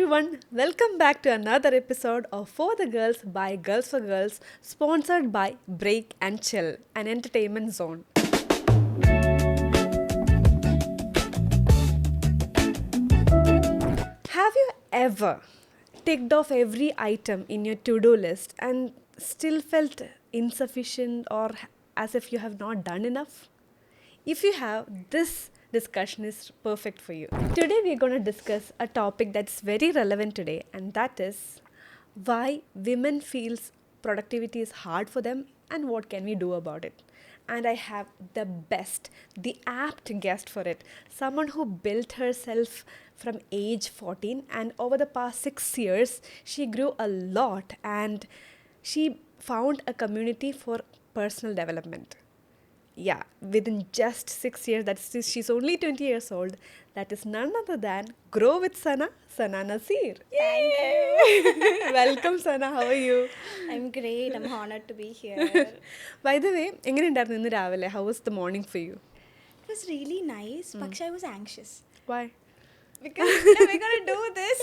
everyone, welcome back to another episode of For the Girls by Girls for Girls, sponsored by Break and Chill, an entertainment zone. Have you ever ticked off every item in your to-do list and still felt insufficient or as if you have not done enough? If you have, this discussion is perfect for you. Today we're going to discuss a topic that's very relevant today, and that is why women feels productivity is hard for them and what can we do about it. And I have the apt guest for it, someone who built herself from age 14, and over the past 6 years she grew a lot and she found a community for personal development. Yeah, within just 6 years, she's only 20 years old. That is none other than Grow with Sana Naseer. Thank you. Welcome, Sana. How are you? I'm great. I'm honored to be here. By the way, എങ്ങനെയുണ്ടായിരുന്നു ഇന്ന് രാവിലെ? How was the morning for you? It was really nice, but I was anxious. Why? Because we're going to do this.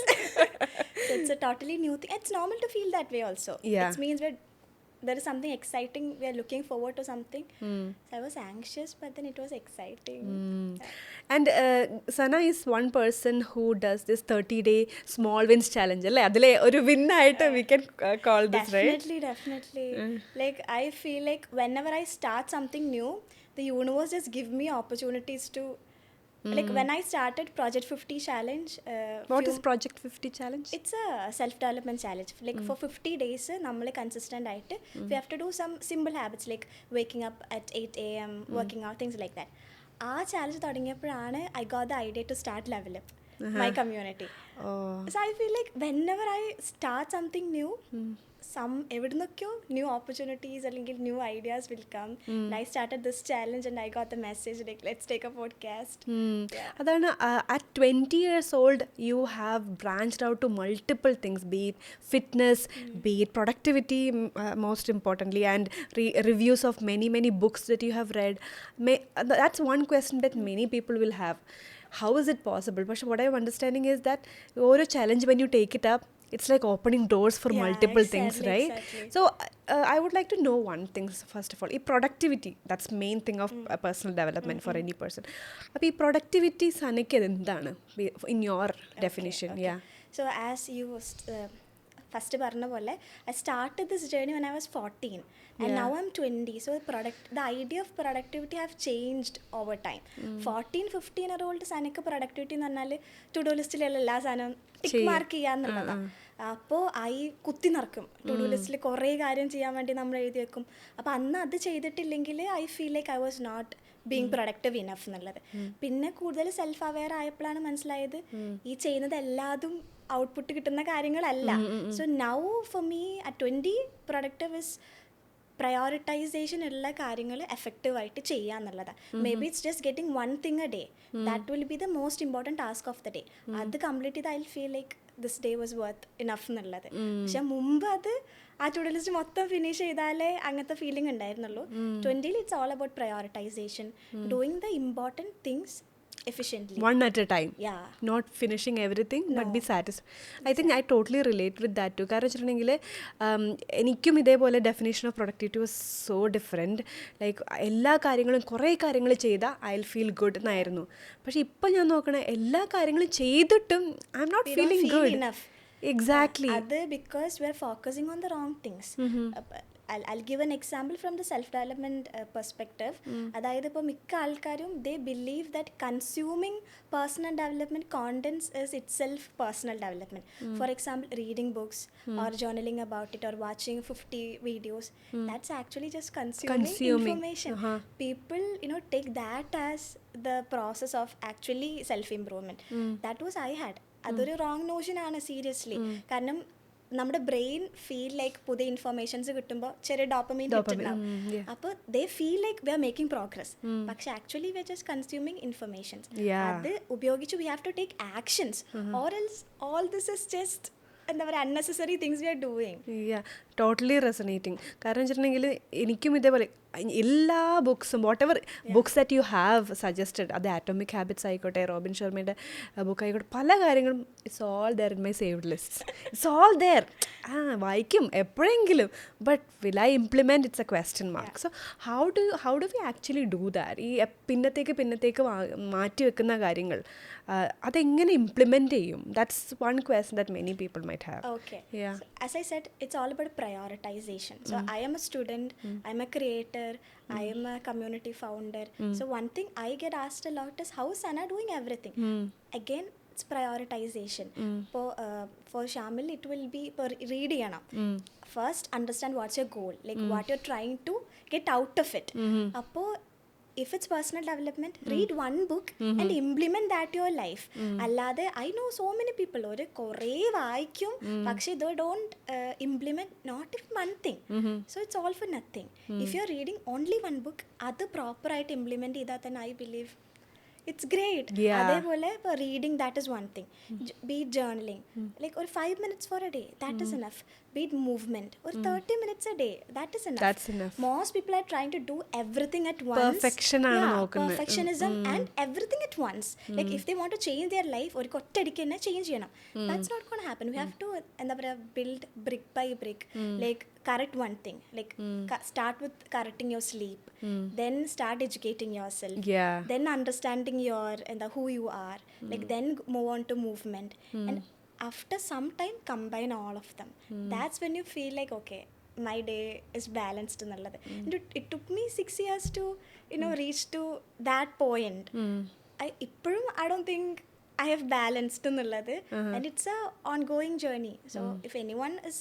So it's a totally new thing. It's normal to feel that way also. Yeah. It means there is something exciting. We are looking forward to something. So I was anxious, but then it was exciting. And Sana is one person who does this 30-day small wins challenge. അല്ലേ അതിലെ ഒരു win ആയിട്ട് we can call this, right? Definitely. Like I feel like whenever I start something new, the universe just give me opportunities to like when I started Project 50 challenge. What is Project 50 challenge? It's a self-development challenge. Like for 50 days, we consistent ആയിട്ട് we have to do some simple habits like waking up at 8 a.m., working out, things like that. ആ challenge തുടങ്ങിയപ്പോഴാണ് I got the idea to start LevelUp, my community. So I feel like whenever I start something new, എവിടുന്നൊക്കെയോ new opportunities അല്ലെങ്കിൽ new ideas will come. I started this challenge and I got the message like let's take a podcast. അതാണ് at 20 years old you have branched out to multiple things, be it fitness, be it productivity, most importantly, and reviews of many books that you have read. That's one question that many people will have. How is it possible? But what I'm understanding is that over a challenge, when you take it up, it's like opening doors for multiple things, right? Exactly. So I would like to know one thing, first of all. Productivity, that's main thing of personal development for any person. Appo ee productivity sanike endana in your definition? Okay. Yeah. So as you first പറഞ്ഞ പോലെ I started this journey when I was 14 and now I'm 20. So the idea of productivity have changed over time. 14-15-year-old സാനക്ക് productivity എന്ന് പറഞ്ഞാൽ to do ലിസ്റ്റിലുള്ള എല്ലാ സാധനവും tick mark ചെയ്യാന്നുള്ളതാണ്. അപ്പോൾ കുത്തി നിറക്കും to do ലിസ്റ്റിൽ കുറേ കാര്യം ചെയ്യാൻ വേണ്ടി നമ്മൾ എഴുതി വെക്കും. അപ്പോൾ അന്ന് അത് ചെയ്തിട്ടില്ലെങ്കിൽ I feel like I was not being productive enough എന്നുള്ളത്. പിന്നെ കൂടുതൽ സെൽഫ് അവെയർ ആയപ്പോഴാണ് മനസ്സിലായത് ഈ ചെയ്യുന്നത് എല്ലാതും ഔട്ട്പുട്ട് കിട്ടുന്ന കാര്യങ്ങളല്ല. So now for me at 20 productive is prioritisation ഉള്ള കാര്യങ്ങൾ എഫക്റ്റീവായിട്ട് ചെയ്യുക എന്നുള്ളതാണ്. May be it's just getting one thing A day. That will be the most important task of the day. അത് കംപ്ലീറ്റ് ചെയ്ത് I will feel like this day was worth enough എന്നുള്ളത്. പക്ഷെ മുമ്പ് അത് ആ ടു ഡു ലിസ്റ്റ് മൊത്തം finish ചെയ്താലേ അങ്ങനത്തെ ഫീലിംഗ് ഉണ്ടായിരുന്നുള്ളൂ. 20 it's all about prioritisation, doing the important things efficiently, One at a time. Yeah, Not finishing everything, but be satisfied. I think I totally relate with that too. കാരണം വെച്ചിട്ടുണ്ടെങ്കിൽ എനിക്കും ഇതേപോലെ definition of productivity was so different. Like എല്ലാ കാര്യങ്ങളും കുറേ കാര്യങ്ങൾ ചെയ്താൽ I will feel good എന്നായിരുന്നു. പക്ഷെ ഇപ്പം ഞാൻ നോക്കണേ എല്ലാ കാര്യങ്ങളും ചെയ്തിട്ടും I am not feeling good. Exactly. അത് because we are focusing on the wrong things. I'll give an example from the self-development perspective. അതായത് ഇപ്പോൾ മിക്ക ആൾക്കാരും they believe that consuming personal development contents is itself personal development. For example, reading books or journaling about it or watching 50 videos. That's actually just consuming information. People, take that as the process of actually self-improvement. That was I had. അതൊരു wrong നോഷനാണ് seriously. കാരണം നമ്മുടെ brain feel like പുതിയ informations കിട്ടുമ്പോൾ ചെറിയ dopamine കിട്ടുന്നുണ്ടാവും. അപ്പോൾ they feel like we are making progress. പക്ഷെ actually we are just consuming informations. അത് ഉപയോഗിച്ച് we have to take actions or else all this is just എന്താ പറയുക unnecessary things we are doing. Totally resonating. കാരണം വെച്ചിട്ടുണ്ടെങ്കിൽ എനിക്കും ഇതേപോലെ എല്ലാ ബുക്സും whatever books that you have suggested, അത് ആറ്റോമിക് ഹാബിറ്റ്സ് ആയിക്കോട്ടെ, റോബിൻ ശർമ്മയുടെ ബുക്ക് ആയിക്കോട്ടെ, പല കാര്യങ്ങളും it's all there in my saved list. It's all there. വായിക്കും എപ്പോഴെങ്കിലും, but will I implement, it's a question mark. So how do we actually do that? ഈ പിന്നത്തേക്ക് മാറ്റി വെക്കുന്ന കാര്യങ്ങൾ അതെങ്ങനെ ഇംപ്ലിമെൻറ്റ് ചെയ്യും? That's one question that many people might have. Okay. So, as I said, it's all about prioritization. So I am a student, I'm a creator, I am a community founder. So one thing I get asked a lot is how is Sana doing everything? Again, it's prioritization. For Shamil, it will be read ചെയ്യണം. First, understand what's your goal, like what you're trying to get out of it. അപ്പോൾ if it's personal development, read one book and implement that your life. അല്ലാതെ I know so many people ഒരു കുറേ വായിക്കും പക്ഷേ they don't implement not even one thing. So it's all for nothing. If you're reading only one book, അത് proper ആയിട്ട് implement ചെയ്താൽ തന്നെ I believe it's great. അതേപോലെ ഇപ്പോൾ reading that is one thing. B journaling like ഒരു 5 minutes for a day, that is enough. Be it movement or 30 minutes a day, that is enough. That's enough. Most people are trying to do everything at once. Perfectionism and everything at once. Like if they want to change their life ഒരു ഒറ്റയടിക്ക് തന്നെ change ചെയ്യണം, that's not going to happen. We have to എന്താ പറയുക build brick by brick. Like correct one thing, like start with correcting your sleep, then start educating yourself, then understanding your who you are, like then move on to movement, and after some time combine all of them. That's when you feel like okay, my day is balanced എന്നുള്ളത്. And it took me 6 years to reach to that point. ഇപ്പോഴും I don't think I have balanced എന്നുള്ളത്, and it's a ongoing journey. So if anyone is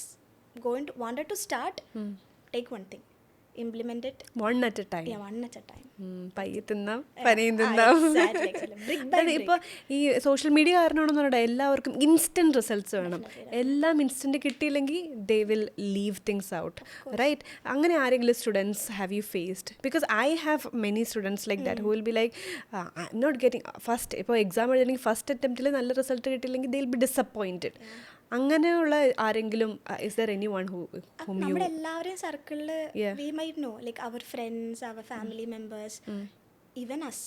wanted to start, take one thing, implement it one at a time. പയ്യെ തിന്നാം പനയും തിന്നാം. ഇപ്പോൾ ഈ social media കാരണമാണെന്ന് പറഞ്ഞാൽ എല്ലാവർക്കും instant results വേണം. എല്ലാം ഇൻസ്റ്റൻറ്റ് കിട്ടിയില്ലെങ്കിൽ they will leave things out, right? അങ്ങനെ ആരെങ്കിലും students have you faced? Because I have many students like that who will be like I am not getting first. ഇപ്പോൾ exam എഴുതണമെങ്കിൽ first അറ്റംപ്റ്റിൽ നല്ല result കിട്ടിയില്ലെങ്കിൽ ദേ വിൽ ബി ഡിസപ്പോയിൻറ്റഡ്. അങ്ങനെയുള്ള ആരെങ്കിലും is there anyone whom you നമ്മുടെ എല്ലാവരെയും സർക്കിളിൽ we might know, like our friends, our family members, even us,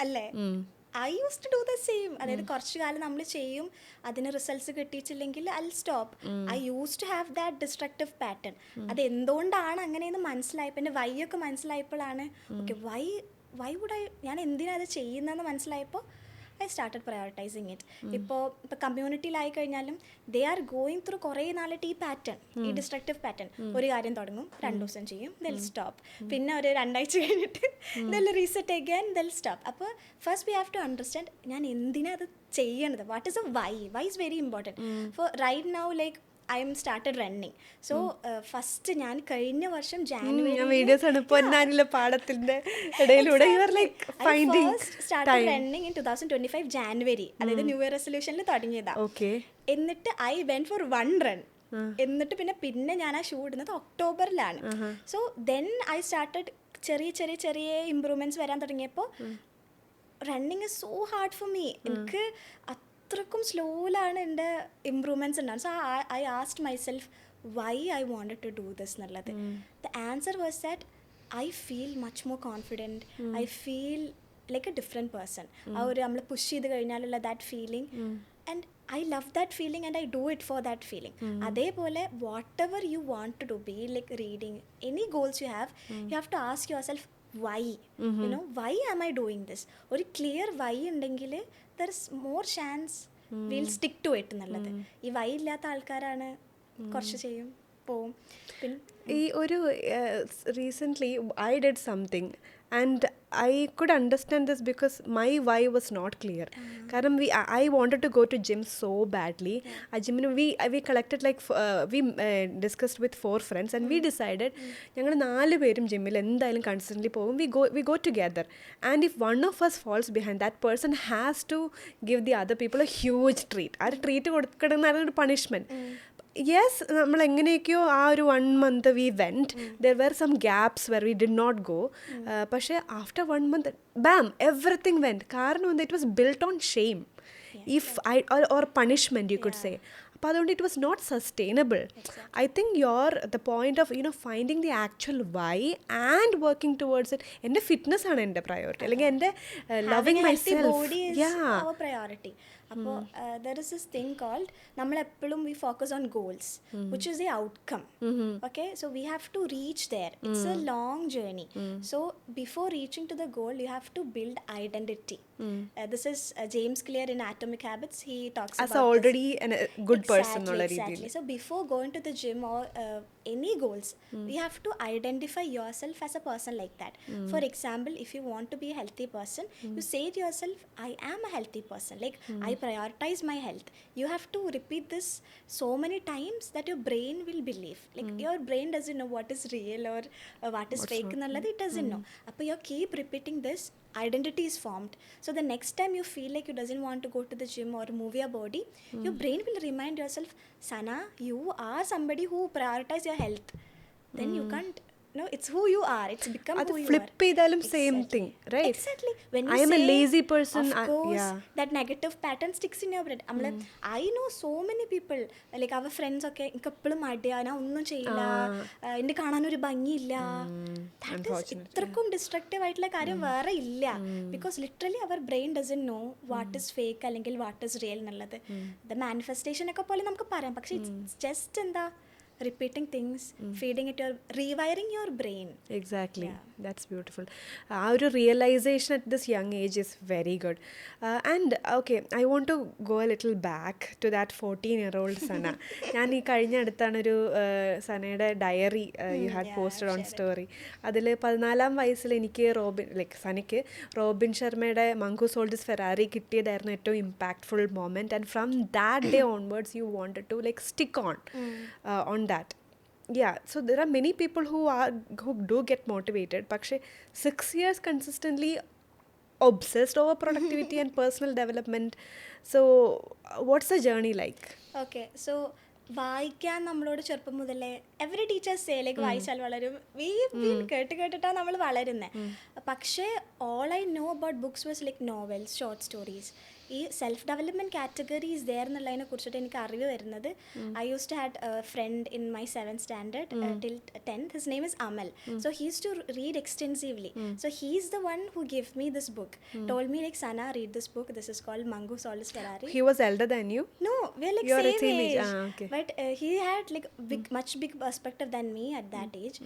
അല്ലേ? I used to do the same. അതായത് കുറച്ച് കാലം നമ്മൾ ചെയ്യും, അതിന് results കിട്ടിയിട്ടില്ലെങ്കിൽ I'll stop. I used to have that destructive pattern. അത് എന്തുകൊണ്ടാണ് അങ്ങനെയെന്ന് മനസ്സിലായപ്പോൾ, എൻ്റെ വൈയൊക്കെ മനസ്സിലായപ്പോഴാണ് ഓക്കെ why would I, ഞാൻ എന്തിനാണ് അത് ചെയ്യുന്നതെന്ന് മനസ്സിലായപ്പോൾ I started prioritizing it. ഇപ്പോൾ കമ്മ്യൂണിറ്റിയിലായി കഴിഞ്ഞാലും ദേ ആർ ഗോയിങ് ത്രൂ കുറേ നാളായിട്ട് ഈ പാറ്റേൺ, ഈ ഡിസ്ട്രക്റ്റീവ് പാറ്റേൺ. ഒരു കാര്യം തുടങ്ങും, 2 ദിവസം ചെയ്യും, ദെൽ സ്റ്റോപ്പ്. പിന്നെ ഒരു 2 ആഴ്ച കഴിഞ്ഞിട്ട് they'll reset again, they'll stop. അപ്പോൾ first we have to understand ഞാൻ എന്തിനാ അത് ചെയ്യണത്, what is a why is very important. For right now like I am started running. So first ഞാൻ കഴിഞ്ഞ വർഷം ജാനുവരി വീഡിയോസ് ആണ് പൊന്നാനിലെ പാടത്തിന്റെ ഇടയിലൂടെ you are like finding started running in 2025 January. അതായത് ന്യൂ ഇയർ റെസൊല്യൂഷനിൽ തുടങ്ങിയതാ. എന്നിട്ട് I went for 1 run. എന്നിട്ട് പിന്നെ ഞാൻ ആ ഷൂ ഇടുന്നത് ഒക്ടോബറിലാണ്. സോ ദെൻ I started ചെറിയ ഇമ്പ്രൂവ്മെന്റ്സ് വരാൻ തുടങ്ങിയപ്പോൾ running is so hard for me. എനിക്ക് അത്രക്കും സ്ലോയിലാണ് എൻ്റെ ഇമ്പ്രൂവ്മെൻറ്റ്സ് ഉണ്ടാകും. So I asked myself why I wanted to do this എന്നുള്ളത്. The answer was that I feel much more confident, I feel like a different person. ആ ഒരു നമ്മൾ push ചെയ്ത് കഴിഞ്ഞാലുള്ള that feeling, and I love that feeling and I do it for that feeling. അതേപോലെ whatever you want to do, be like reading, any goals you have to ask yourself why, why am I doing this? ഒരു clear why ഉണ്ടെങ്കിൽ there is more chance we'll stick to it എന്നുള്ളത്. ഈ Y ഇല്ലാത്ത ആൾക്കാരാണ് കുറച്ച് ചെയ്യും പോവും. പിന്നെ ഈ ഒരു recently I did something and I could understand this because my why was not clear. കാരണം I wanted to go to gym so badly. ആ ജിമ്മിന് we collected like we discussed with 4 friends and we decided ഞങ്ങൾ 4 പേരും ജിമ്മിൽ എന്തായാലും consistently പോകും. we go together, and if one of us falls behind, that person has to give the other people a huge treat. ആ ഒരു treat കൊടുക്കണമെന്നാണ് ഒരു punishment. Yes, നമ്മൾ എങ്ങനെയൊക്കെയോ ആ ഒരു 1 month we went. There were some gaps where we did not go. പക്ഷേ after 1 month bam everything went. കാരണം എന്താ, it was built on shame, if I or punishment you could say. അപ്പോൾ അതുകൊണ്ട് it was not sustainable. I think the point of finding the actual why and working towards it. എൻ്റെ fitness ആണ് എൻ്റെ priority, അല്ലെങ്കിൽ എൻ്റെ loving myself priority. അപ്പോൾ there is this thing called, നമ്മളെപ്പോഴും we focus on goals which is the outcome. Okay, so we have to reach there. It's a long journey. So before reaching to the goal you have to build identity. This is James Clear in Atomic Habits. He talks as about already a good person. Exactly. So before going to the gym or any goals, you have to identify yourself as a person like that. For example, if you want to be a healthy person, you say to yourself, I am a healthy person. Like, I prioritize my health. You have to repeat this so many times that your brain will believe. Like, your brain doesn't know what is real or what is fake. It doesn't know. But you keep repeating this, identity is formed. So the next time you feel like you doesn't want to go to the gym or move your body, your brain will remind yourself, Sana, you are somebody who prioritize your health. Then you can't. No, it's who you are. It's become who you flip are. ചെയ്താലും same thing, right? Exactly. When you I am say, a lazy person, of course, that negative pattern sticks in your brain. I know so many people, like our friends ഒക്കെ എനിക്ക് എപ്പോഴും മടിയാ, ഞാൻ ഒന്നും ചെയ്യില്ല, എന്നെ കാണാനൊരു ഭംഗിയില്ല. ഇത്രക്കും ഡിസ്ട്രക്റ്റീവ് ആയിട്ടുള്ള കാര്യം വേറെ ഇല്ല. ബിക്കോസ് ലിറ്ററലി അവർ brain doesn't know what is fake അല്ലെങ്കിൽ വാട്ട് ഇസ് റിയൽ എന്നുള്ളത്. ദ മാനിഫെസ്റ്റേഷൻ ഒക്കെ പോലെ നമുക്ക് പറയാം, പക്ഷേ ഇറ്റ്സ് ജസ്റ്റ് എന്താ, repeating things, feeding it, rewiring your brain. Exactly. That's beautiful. Our realization at this young age is very good. And okay, I want to go a little back to that 14-year-old Sana. ഞാൻ ഈ കഴിഞ്ഞ അടുത്താണ് ഒരു സനയുടെ diary you had posted on story. അതിൽ 14-ാം വയസ്സിൽ എനിക്ക് സനയ്ക്ക് റോബിൻ ശർമ്മയുടെ മംഗൂസ് ഹോൾഡ്സ് ഫെറാറി കിട്ടിയതായിരുന്നു ഏറ്റവും impactful moment. And from that day onwards you wanted to stick on that. Yeah, so there are many people who do get motivated, പക്ഷേ 6 years consistently obsessed over productivity and personal development. So what's the journey like? Okay, so വായിക്കാൻ നമ്മളോട് ചെറുപ്പം മുതലേ every teachers say like വായിച്ചാൽ വളരും, കേട്ടിട്ടാണ് നമ്മൾ വളരുന്നത്. പക്ഷേ all I know about books was like novels, short stories. ഈ സെൽഫ് ഡെവലപ്മെൻറ്റ് കാറ്റഗറീസ് ദെയർ എന്നുള്ളതിനെ കുറിച്ചിട്ട് എനിക്ക് അറിവ് വരുന്നത്, I use to had a friend in my 7th standard till 10th. His name is Amal. So he used to read extensively. So he's the one who gave me this book. Told me like, Sana, read this book. This is called Mongoose Solis Ferrari. He was elder than you? No, we're like You're same age. Okay. But he had like much big perspective than me at that age.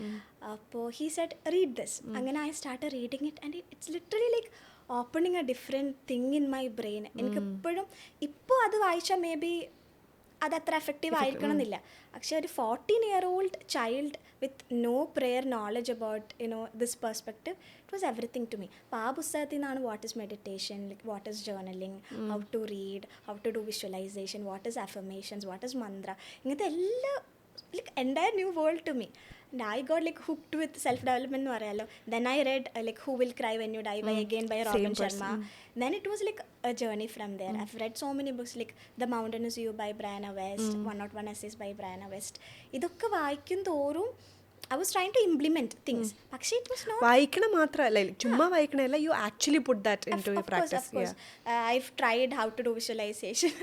He said, read this. And then I started reading it, and it's literally like opening A different thing in my brain. എനിക്ക് എപ്പോഴും ഇപ്പോൾ അത് വായിച്ചാൽ may be അതത്ര effective ആയിരിക്കണം എന്നില്ല. പക്ഷേ ഒരു 14-year-old child with no prior knowledge about this perspective, it was everything to me. അപ്പോൾ ആ പുസ്തകത്തിൽ നിന്നാണ് what is meditation, like what is journaling, how to read, how to do visualisation, what is affirmations, what is mantra, ഇങ്ങനത്തെ എല്ലാ like entire new world to me. And I got like hooked with self-development nu parayallo. Then I read like Who Will Cry When You Die by Robin Sharma. Then it was like a journey from there. I've read so many books like The Mountain Is You by Brianna West, 101 Essays by Brianna West. ഇതൊക്കെ വായിക്കും തോറും I was trying to implement things. പക്ഷേ it was not. വായിക്കണം മാത്രമല്ല, ചുമ്മാ വായിക്കണമല്ല, you actually put that into your practice. Of course. I've tried how to do visualization.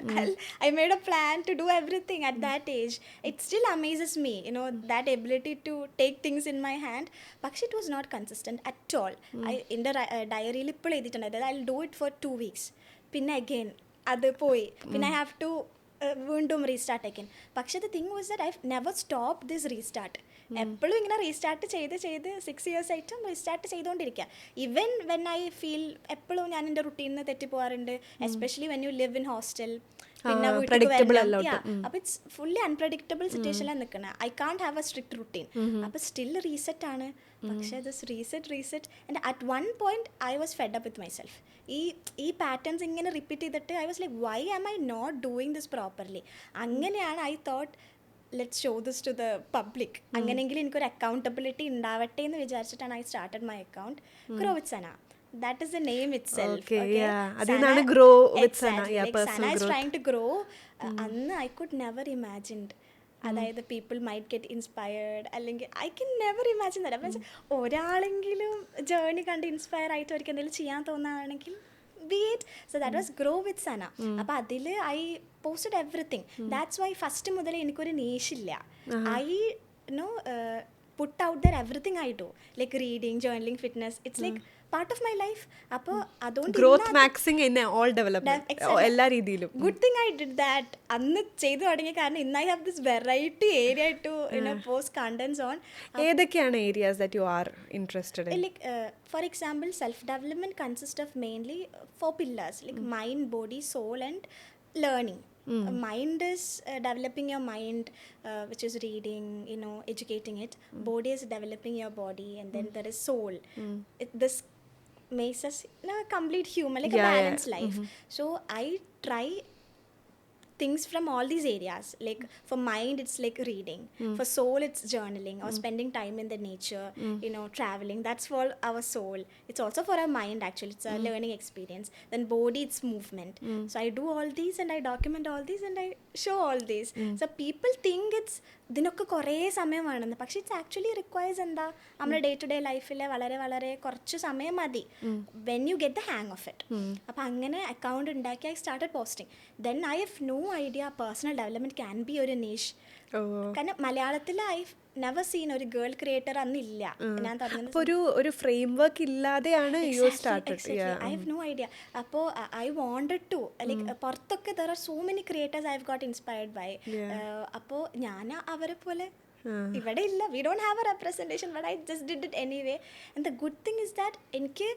I made a plan to do everything at that age. It still amazes me, that ability to take things in my hand. പക്ഷേ it was not consistent at all. എൻ്റെ ഡയറിയിൽ ഇപ്പോൾ എഴുതിയിട്ടുണ്ടായത് I'll do it for 2 weeks. പിന്നെ again അത് പോയി. പിന്നെ I have to വീണ്ടും restart again. പക്ഷേ the thing was that I've never stopped this restart. എപ്പോഴും ഇങ്ങനെ റീസ്റ്റാർട്ട് ചെയ്ത് 6 years ആയിട്ടും റീസ്റ്റാർട്ട് ചെയ്തുകൊണ്ടിരിക്കുക. ഈവൻ വെൻ ഐ ഫീൽ എപ്പോഴും ഞാൻ എൻ്റെ റുട്ടീനിൽ തെറ്റിപ്പോകാറുണ്ട്, especially when you live in hostel. പിന്നെ അപ്പോൾ ഇറ്റ്സ് ഫുള്ളി അൺപ്രഡിക്റ്റബിൾ സിറ്റുവേഷനിലാണ് നിൽക്കുന്നത്. I can't have a strict routine. അപ്പോൾ സ്റ്റിൽ റീസെറ്റ് ആണ്. പക്ഷേ this reset and at one point I was fed up with myself. ഈ പാറ്റേൺസ് ഇങ്ങനെ റിപ്പീറ്റ് ചെയ്തിട്ട് I was like, why am I not doing this properly? അങ്ങനെയാണ് I thought let's show this to the public. അങ്ങനെയെങ്കിലും എനിക്കൊരു accountability ഉണ്ടാവട്ടെ എന്ന് വിചാരിച്ചിട്ടാണ് I started my account Grow with Sana. That is the name itself. Okay. Adinana Grow with Sana. Yeah, like personal Sana growth. is trying to grow. Anna I could never imagined. അതായത് people might get inspired, അല്ലെങ്കിൽ I can never imagine that. അപ്പം ഒരാളെങ്കിലും journey കണ്ട് inspire ആയിട്ട് അവർക്ക് എന്തെങ്കിലും ചെയ്യാൻ തോന്നുകയാണെങ്കിൽ be it. So that was Grow with Sana. അപ്പോൾ അതിൽ I posted everything. That's why first മുതൽ എനിക്കൊരു niche-ഇല്ല. I put out there everything I do, like reading, journaling, fitness. It's like part of my life. അപ്പോൾ അതുകൊണ്ട് growth maxing in all development എല്ലാ രീതിയിലും. Good thing I did that. അന്ന് ചെയ്തു തുടങ്ങിയ കാരണം ഇന്ന് I have this variety area to post contents on. ഏതൊക്കെയാണ് areas that you are interested in? Like for example, self development consists of mainly 4 pillars, like mind, body, soul and learning. Mind is developing your mind, which is reading, educating it. Body is developing your body, and then there is soul. This makes us a complete human, like a balanced life. So I try things from all these areas. Like for mind it's like reading, for soul it's journaling or spending time in the nature, traveling. That's for our soul. It's also for our mind actually. It's a learning experience. Then body, it's movement. So I do all these and I document all these and I show all these. So people think it's ഇതിനൊക്കെ കുറേ സമയമാണെന്ന്, പക്ഷെ it's actually requires എന്താ നമ്മുടെ day to day ലൈഫിൽ വളരെ വളരെ കുറച്ച് സമയം മതി when you get the hang of it. അപ്പം അങ്ങനെ അക്കൗണ്ട് ഉണ്ടാക്കി I started posting. Then I have no idea personal development can be ഒരു നീഷ്. കാരണം മലയാളത്തിൽ ഐ നെവർ സീൻ ഒരു ഗേൾ ക്രിയേറ്റർ അന്നില്ല. ഞാൻ തുടങ്ങുന്നത് ഒരു ഫ്രെയിം വർക്ക് ഇല്ലാതെയാണ് you started. I have no idea. അപ്പോൾ ഐ വാണ്ടഡ് ടു ലൈക്ക് പുറത്തൊക്കെ there are so many creators I have got inspired by. അപ്പോൾ ഞാൻ അവരെ പോലെ ഇവിടെ ഇല്ല. We don't have A representation, but I just did it anyway. And the good thing is that എനിക്ക്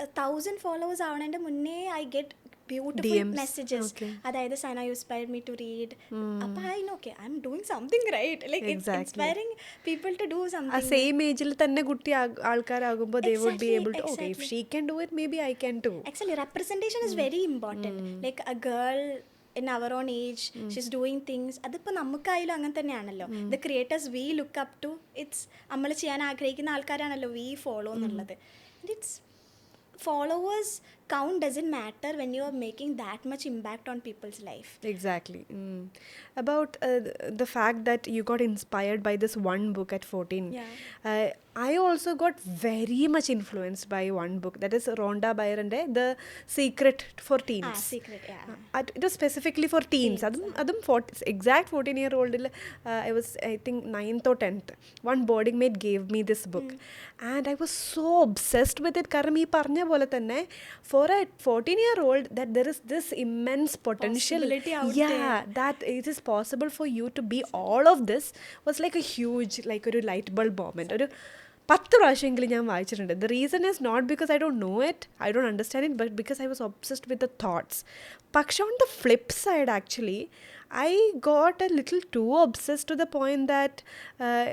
1000 followers ആവണതിൻ്റെ മുന്നേ I get beautiful messages. അതായത് Sana, you inspired me to read. അപ്പോൾ I know okay, I'm doing something right. Like it's inspiring people to do something. ആ same ഏജിൽ തന്നെ കുട്ടി ആൾക്കാരാകുമ്പോൾ they would be able to okay, if she can do it, maybe I can too. Actually representation is very important. Like a girl in our own age, she's doing things. അതിപ്പോൾ നമുക്കായാലും അങ്ങനെ തന്നെയാണല്ലോ. The creators we look up to, it's നമ്മൾ ചെയ്യാൻ ആഗ്രഹിക്കുന്ന ആൾക്കാരാണല്ലോ we follow എന്നുള്ളത്. And it's followers count doesn't matter when you are making that much impact on people's life. Exactly. About the fact that you got inspired by this one book at 14. I also got very much influenced by one book, that is Rhonda Byrne, The Secret for Teens. Secret, It was specifically for teens. Adum exact 14-year-old I was I think 9th or 10th. One boarding mate gave me this book and I was so obsessed with it. Karam ee parnya pole thanne for a 14-year-old that there is this immense potential out there, that it is possible for you to be all of this was like a huge, like ഒരു light bulb moment. ഒരു 10 പ്രാവശ്യമെങ്കിലും ഞാൻ വായിച്ചിട്ടുണ്ട്. The reason is not because I don't know it, I don't understand it, but because I was obsessed with the thoughts. പക്ഷെ on the flip side actually I got a little too obsessed to the point that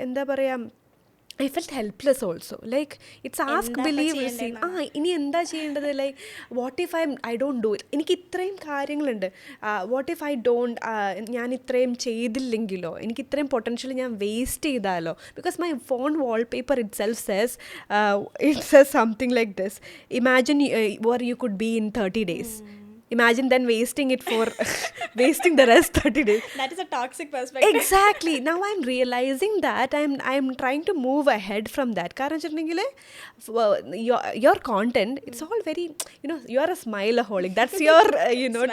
എന്താ പറയുക, I felt helpless also. Like it's ask, believe, receive. ഇനി എന്താ ചെയ്യേണ്ടത്? Like what if I don't do it? എനിക്ക് ഇത്രയും കാര്യങ്ങളുണ്ട്. What if I don't, ഞാൻ ഇത്രയും ചെയ്തില്ലെങ്കിലോ, എനിക്ക് ഇത്രയും പൊട്ടൻഷ്യൽ ഞാൻ വേസ്റ്റ് ചെയ്താലോ? Because my phone wallpaper itself says it says something like this: imagine where you could be in 30 days. Imagine then wasting it for wasting the rest 30 days. That is a toxic perspective. Exactly. Now I'm realizing that I'm trying to move ahead from that. Karan your content, it's all very, you are a smile-aholic. That's your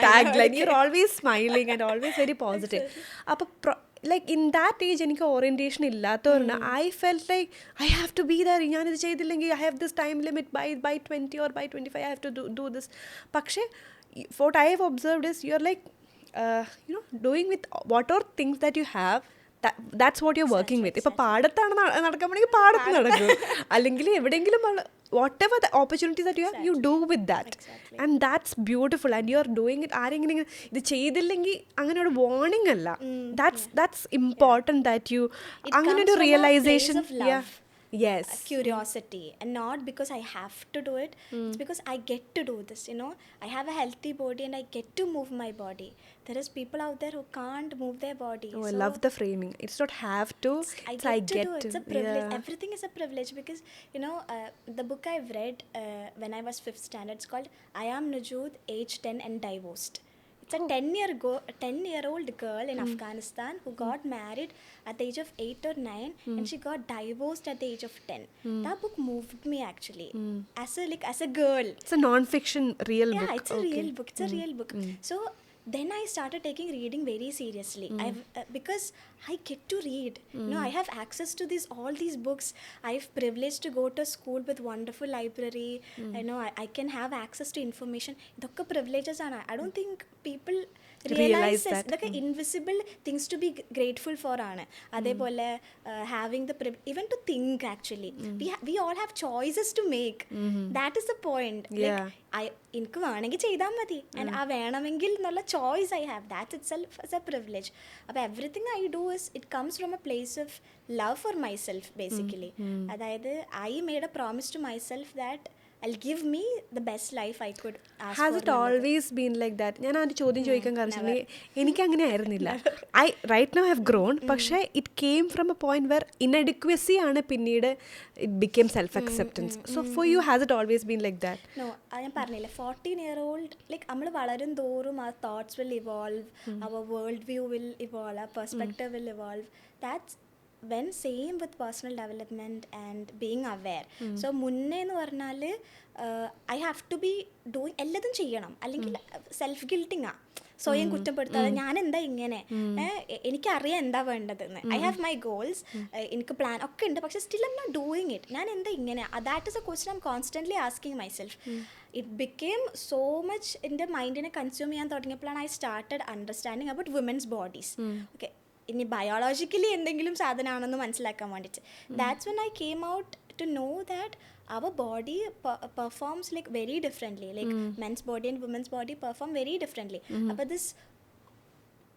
tagline. You're always smiling and always very positive. Like in that age എനിക്ക് orientation ഇല്ലാത്തവരുന്ന I felt like I have to be there. ഞാനിത് ചെയ്തില്ലെങ്കിൽ I have this time limit by 20 or by 25 I have to do this. പക്ഷേ what I have observed is you're like doing with whatever things that you have, that's what you're working with. ഇപ്പോൾ പാടത്താണ് നടക്കാൻ വേണമെങ്കിൽ പാടത്ത് നടക്കും, അല്ലെങ്കിൽ എവിടെയെങ്കിലും whatever the opportunities that you have, you do with that. And that's beautiful and you're doing it. ആരെങ്കിലും ഇത് ചെയ്തില്ലെങ്കിൽ അങ്ങനെ ഒരു warning അല്ല. That's important that you അങ്ങനെ ഒരു realization. Yes, curiosity, and not because I have to do it. It's because I get to do this. I have a healthy body and I get to move my body. There is people out there who can't move their body. I love the framing. It's not have to, I get to. It's a privilege. Everything is a privilege because the book I've read when I was 5th standard, it's called I Am Nujood, Age 10 and Divorced. It's a 10-year-old girl in Afghanistan who got married at the age of 8 or 9 and she got divorced at the age of 10. That book moved me actually as a girl. It's a non-fiction real book. Yeah, it's a real book. It's a real book. So then I started taking reading very seriously. Because I get to read. I have access to all these books. I have privileged to go to school with wonderful library. I can have access to information. Idokka privileges are. I don't think people realize that. Like invisible things to be grateful for ആണ്. അതേപോലെ having the even to think actually. We all have choices to make. That is the point. എനിക്ക് വേണമെങ്കിൽ ചെയ്താൽ മതി and ആ വേണമെങ്കിൽ എന്നുള്ള choice I have that itself as a privilege. അപ്പോൾ everything I do is it comes from a place of love for myself basically. അതായത് I made a promise to myself that I'll give me the best life I could ask for. Has it always been like that? ഞാൻ ആ ഒരു ചോദ്യം ചോദിക്കാൻ കാരണം എനിക്കങ്ങനെ ആയിരുന്നില്ല. I right now have grown, പക്ഷേ it came from a point where inadequacy ആണ് പിന്നീട് it became self-acceptance. So for you, has it always been like that? No, ഞാൻ പറഞ്ഞില്ലേ 14-year-old like നമ്മൾ വളരും തോറും our thoughts will evolve, our world view will evolve, our perspective will evolve. That's when same with personal development and being aware. So മുന്നേ എന്ന് പറഞ്ഞാൽ I have to be doing എല്ലാതും ചെയ്യണം, അല്ലെങ്കിൽ സെൽഫ് ഗിൽട്ടിങ്ങാ, സ്വയം കുറ്റപ്പെടുത്താതെ ഞാൻ എന്താ ഇങ്ങനെ, എനിക്കറിയാം എന്താ വേണ്ടതെന്ന്, ഐ ഹാവ് മൈ ഗോൾസ്, എനിക്ക് പ്ലാൻ ഒക്കെ ഉണ്ട്, പക്ഷെ still I'm not doing it. ഞാൻ എന്താ ഇങ്ങനെ, that is a question I am constantly asking myself. It became so much എൻ്റെ മൈൻഡിനെ കൺസ്യൂം ചെയ്യാൻ തുടങ്ങിയപ്പോഴാണ് I started understanding about women's bodies. Okay, ഇനി ബയോളജിക്കലി എന്തെങ്കിലും സാധനമാണെന്ന് മനസ്സിലാക്കാൻ വേണ്ടിയിട്ട്. That's when I came out to know that our body performs like very differently, like men's body and women's body perform very differently. But this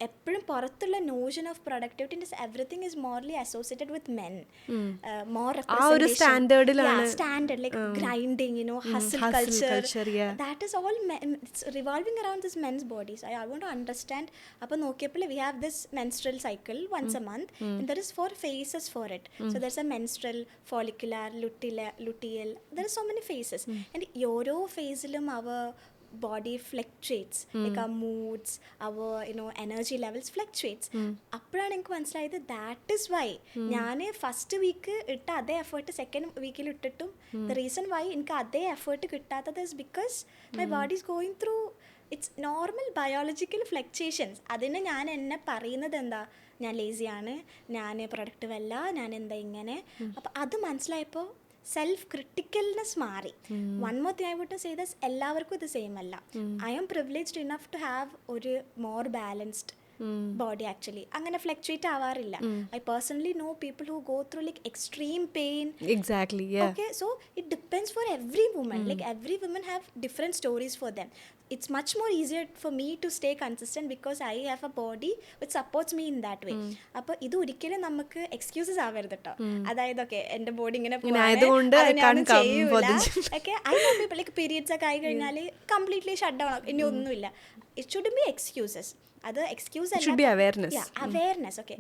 എപ്പോഴും പുറത്തുള്ള notion of productivity everything is morally associated with men. More standard like grinding, hustle culture, that is all revolving around this men's bodies. I want to understand. അപ്പോൾ നോക്കിയപ്പോൾ we have this menstrual cycle once a month and there is 4 phases for it. So there's a menstrual, follicular, luteal, there are so many phases, and ഓരോ ഫേസിലും our body fluctuates, like our moods, our energy levels fluctuates. അപ്പോഴാണ് എനിക്ക് മനസ്സിലായത് that is Y ഞാൻ first week ഇട്ട അതേ effort second വീക്കിൽ ഇട്ടിട്ടും the reason why എനിക്ക് അതേ എഫേർട്ട് കിട്ടാത്തത് is because my body is going through it's normal biological fluctuations. അതിന് ഞാൻ എന്നെ പറയുന്നത് എന്താ, ഞാൻ ലേസിയാണ്, ഞാൻ പ്രൊഡക്റ്റീവ് അല്ല, ഞാൻ എന്താ ഇങ്ങനെ. അപ്പം അത് മനസ്സിലായപ്പോൾ സെൽഫ് ക്രിട്ടിക്കൽനെസ് മാറി. One more thing I would say this, എല്ലാവർക്കും ഇത് സെയിം അല്ല. I am privileged enough to have ഒരു മോർ ബാലൻസ്ഡ് ബോഡി. ആക്ച്വലി അങ്ങനെ ഫ്ലക്ച്വേറ്റ് ആവാറില്ല. I personally know people who go through like extreme pain. Exactly, yeah. Okay, so it depends for every woman. Like every woman have different stories for them. It's much more easier for me to stay consistent because I have a body which supports me in that way. അപ്പോൾ ഇത് ഒരിക്കലും നമുക്ക് excuses ആവരുത് കേട്ടോ. അതായത് okay എൻ്റെ body ഇങ്ങനെ ചെയ്യൂല. Okay, I know people like periods ഒക്കെ ആയി കഴിഞ്ഞാൽ കംപ്ലീറ്റ്ലി ഷട്ട് ഡൗൺ ആവും, ഇനി ഒന്നുമില്ല. It should be excuses. അത് എക്സ്ക്യൂസ് അല്ല, awareness. Okay,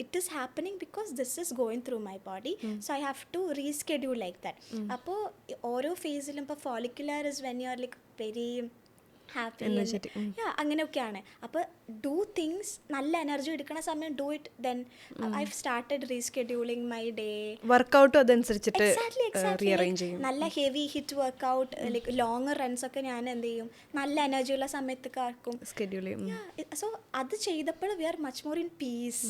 it is happening because this is going through my body, so I have to reschedule like that. അപ്പോൾ ഓരോ ഫേസിലും ഇപ്പോൾ follicular is when you are like very happy, energetic, അങ്ങനെയൊക്കെയാണ്. അപ്പോൾ do things, നല്ല energy എടുക്കുന്ന സമയം do it. Then I started rescheduling my day. വർക്കൗട്ടും അതനുസരിച്ചിട്ട് റീഅറേഞ്ച് ചെയ്യും. നല്ല heavy hit workout, like longer runs ഒക്കെ ഞാൻ എന്ത് ചെയ്യും, നല്ല എനർജി ഉള്ള സമയത്തൊക്കെ ആക്കും സ്കെഡ്യൂൾ ചെയ്യും. സോ അത് ചെയ്തപ്പോൾ we are much more in peace.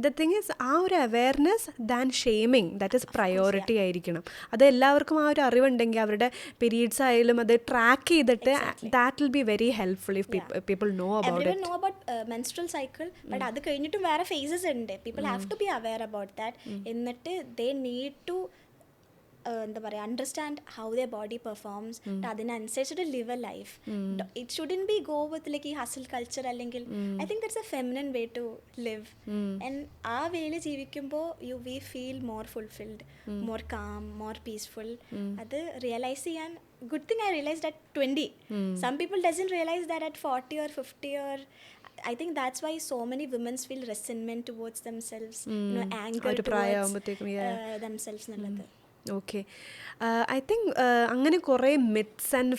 The thing is, ആ ഒരു awareness than shaming, that is priority ആയിരിക്കണം. അത് എല്ലാവർക്കും ആ ഒരു അറിവുണ്ടെങ്കിൽ അവരുടെ പീരീഡ്സ് ആയാലും അത് ട്രാക്ക് ചെയ്തിട്ട് that will be very helpful if people know about everyone know about menstrual cycle, but adu kayinittum vera phases unde. People have to be aware about that. Ennittu they need to എന്താ പറയുക, understand how their body performs, അതിനനുസരിച്ചിട്ട് live a life. It shouldn't be go with like ഈ hustle culture, അല്ലെങ്കിൽ I think that's a feminine way to live. And ആ വേയിൽ ജീവിക്കുമ്പോൾ we feel more fulfilled, more calm, more peaceful. അത് realise ചെയ്യാൻ, good thing I realized at 20. Some people doesn't realize that at 40 or 50 or I think that's why so many women feel resentment towards themselves, anger towards themselves nallathu. Okay. I think അങ്ങനെ കുറേ myths and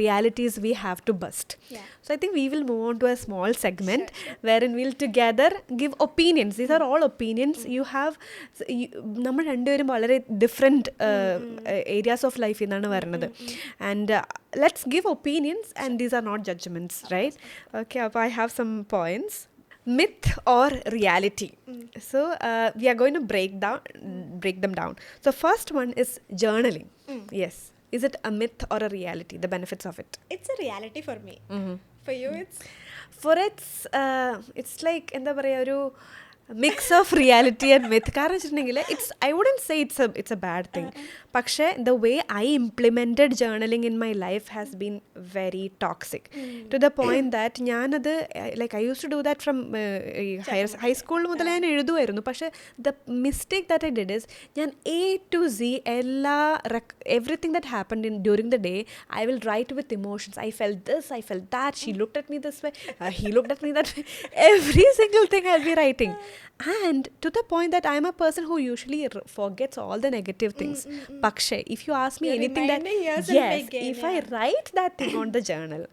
realities we have to bust. Yeah. So I think we will move on to a small segment Sure. wherein we'll together give opinions. These are all opinions. You have നമ്മൾ രണ്ടുപേരും വളരെ different areas of ലൈഫിൽ നിന്നാണ് വരുന്നത്. And let's give opinions and these are not judgements, right? Okay, അപ്പോൾ I have some points. Myth or reality? So we are going to break them down. So first one is journaling. Yes, is it a myth or a reality, the benefits of it? It's a reality for me. For you, it's like എന്താ പറയുക, ഒരു mix of reality and myth. കാരണം വെച്ചിട്ടുണ്ടെങ്കിൽ I wouldn't say it's a bad thing. പക്ഷേ the way I implemented journaling in my life has been very toxic to the point that ഞാനത് like I use to do that from high school മുതൽ ഞാൻ എഴുതുമായിരുന്നു. പക്ഷേ the mistake that I did is ഞാൻ A to Z everything that happened during the day, I will write with emotions. I felt this, I felt that, she looked at me this way, he looked at me that way. Every single thing I'll be writing. And to the point that I'm a person who usually forgets all the negative things. Pakshe, if you ask me anything that, yes, if I write that thing on the journal,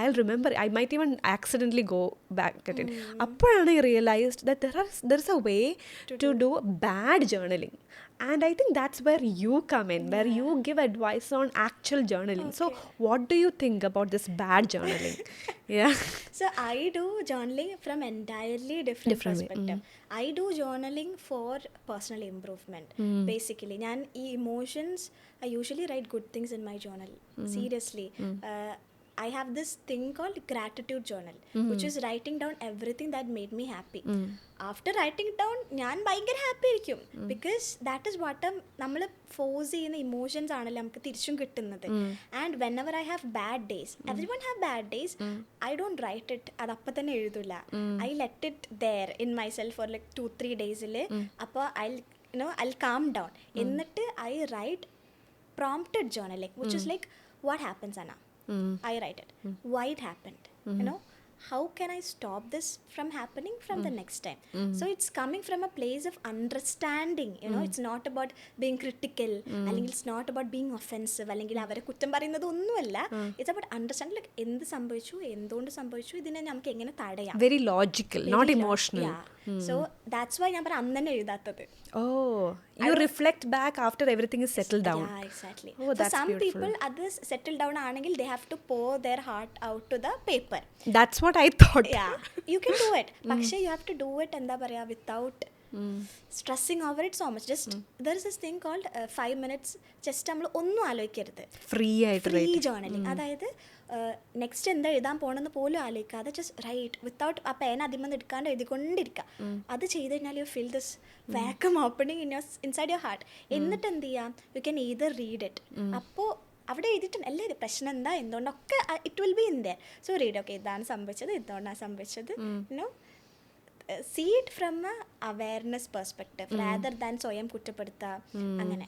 I'll remember. I might even accidentally go back at it. Apparana I realized that there's a way to do bad journaling. And I think that's where you come in, where you give advice on actual journaling. So what do you think about this bad journaling? Yeah. So I do journaling from entirely different perspective. I do journaling for personal improvement. Basically, emotions, I usually write good things in my journal. Seriously. I have this thing called gratitude journal, which is writing down everything that made me happy. After writing down, ഞാൻ ഭയങ്കര happy ആയിരിക്കും. Because that is what നമ്മൾ force ചെയ്യുന്ന emotions ആണല്ലോ നമുക്ക് തിരിച്ചും കിട്ടുന്നത്. And whenever I have bad days, everyone have bad days, I don't write it. അത് അപ്പം തന്നെ എഴുതില്ല. I let it there in myself for like 2-3 ഡേയ്സിൽ. അപ്പോൾ ഐ കാം ഡൗൺ. എന്നിട്ട് I write prompted journaling, which is like, what happens, Anna? I write it. Why it happened? How can I stop this from happening from the next time? So it's coming from a place of understanding. It's not about being critical. അല്ലെങ്കിൽ it's not about being offensive. അല്ലെങ്കിൽ അവരെ കുറ്റം പറയുന്നത് ഒന്നുമല്ല. It's about understanding, like എന്ത് സംഭവിച്ചു, എന്തുകൊണ്ട് സംഭവിച്ചു, ഇതിനെ നമുക്ക് എങ്ങനെ തടയാം. Very logical, not emotional. So that's why ഞാൻ അന്ന് തന്നെ എഴുതാത്തത്. You reflect back after everything is settled down. Yeah, exactly. For some beautiful. people, others settle down ആണെങ്കിൽ they have to pour their heart out to the paper. That's what I thought. Yeah, you can do it. പക്ഷേ you have to do it എന്താ പറയുക, without stressing over it so much. Just there is this thing called 5 minutes just നമ്മൾ ഒന്നും ആലോചിക്കരുത്. Free journaling. അതായത് next എന്താ എഴുതാൻ പോകണമെന്ന് പോലും ആലോചിക്കാതെ ജസ്റ്റ് റൈറ്റ് വിത്തൗട്ട് ആ പേന അതിമന്ന് എടുക്കാണ്ട് എഴുതിക്കൊണ്ടിരിക്കുക. അത് ചെയ്ത് കഴിഞ്ഞാൽ you feel this vacuum opening inside your heart. എന്നിട്ട് എന്ത് ചെയ്യാം, you can either read it. അപ്പോൾ അവിടെ എഴുതിയിട്ടുണ്ട് എല്ലാവരും പ്രശ്നം എന്താ എന്തുകൊണ്ടൊക്കെ it will be in there. So read, okay ഇതാണ് സംഭവിച്ചത്, ഇതുകൊണ്ടാണ് സംഭവിച്ചത്. See it from a awareness perspective rather than സ്വയം കുറ്റപ്പെടുത്തുക. അങ്ങനെ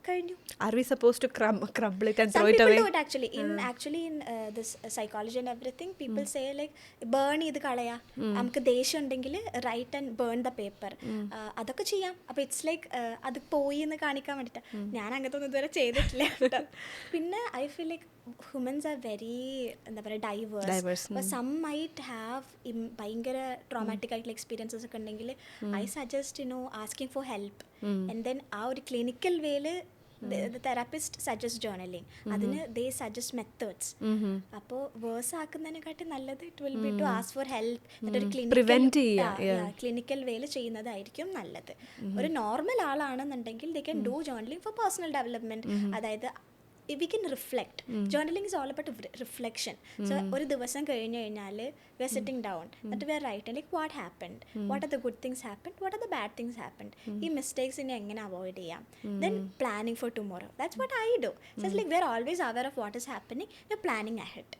കഴിഞ്ഞു. Are we supposed to crumble it and Some throw it away? people do it actually. In this psychology and everything, people say like burn ചെയ്ത് കളയാ. നമുക്ക് ദേഷ്യം ഉണ്ടെങ്കിൽ write and burn the paper. അതൊക്കെ ചെയ്യാം. അപ്പോൾ ഇറ്റ്സ് ലൈക്ക് അത് പോയി എന്ന് കാണിക്കാൻ വേണ്ടിയിട്ട്. ഞാൻ അങ്ങനത്തെ ഒന്നും ഇതുവരെ ചെയ്തിട്ടില്ല കേട്ടോ. പിന്നെ I feel like humans are very എന്താ പറയുക ഡൈവേഴ്സ്. അപ്പോൾ സം മൈറ്റ് ഹാവ് ഭയങ്കര ട്രോമാറ്റിക് ആയിട്ടുള്ള എക്സ്പീരിയൻസസ് ഒക്കെ ഉണ്ടെങ്കിൽ I suggest asking for help. And then ആ ഒരു ക്ലിനിക്കൽ വേയിൽ തെറാപ്പിസ്റ്റ് സജസ്റ്റ് ജേർണലിംഗ്. അതിന് ദേ സജസ്റ്റ് മെത്തേഡ്സ്. അപ്പോൾ വേഴ്സ് ആക്കുന്നതിനെക്കാട്ടി നല്ലത് it will be to ask for help. എന്നിട്ടൊരു ക്ലിനിക്കൽ വേയിൽ ചെയ്യുന്നതായിരിക്കും നല്ലത്. ഒരു നോർമൽ ആളാണെന്നുണ്ടെങ്കിൽ they can do journaling for personal development. അതായത് we can reflect. Journaling is all about reflection. So ഒരു ദിവസം കഴിഞ്ഞ് കഴിഞ്ഞാൽ we are sitting down എന്നിട്ട് we are writing like what happened, what are the good things happened, what are the bad things happened, ഈ മിസ്റ്റേക്സിനെ എങ്ങനെ avoid ചെയ്യാം, then planning for tomorrow. That's what I do. So it's like we are always aware of what is happening, we're planning ahead.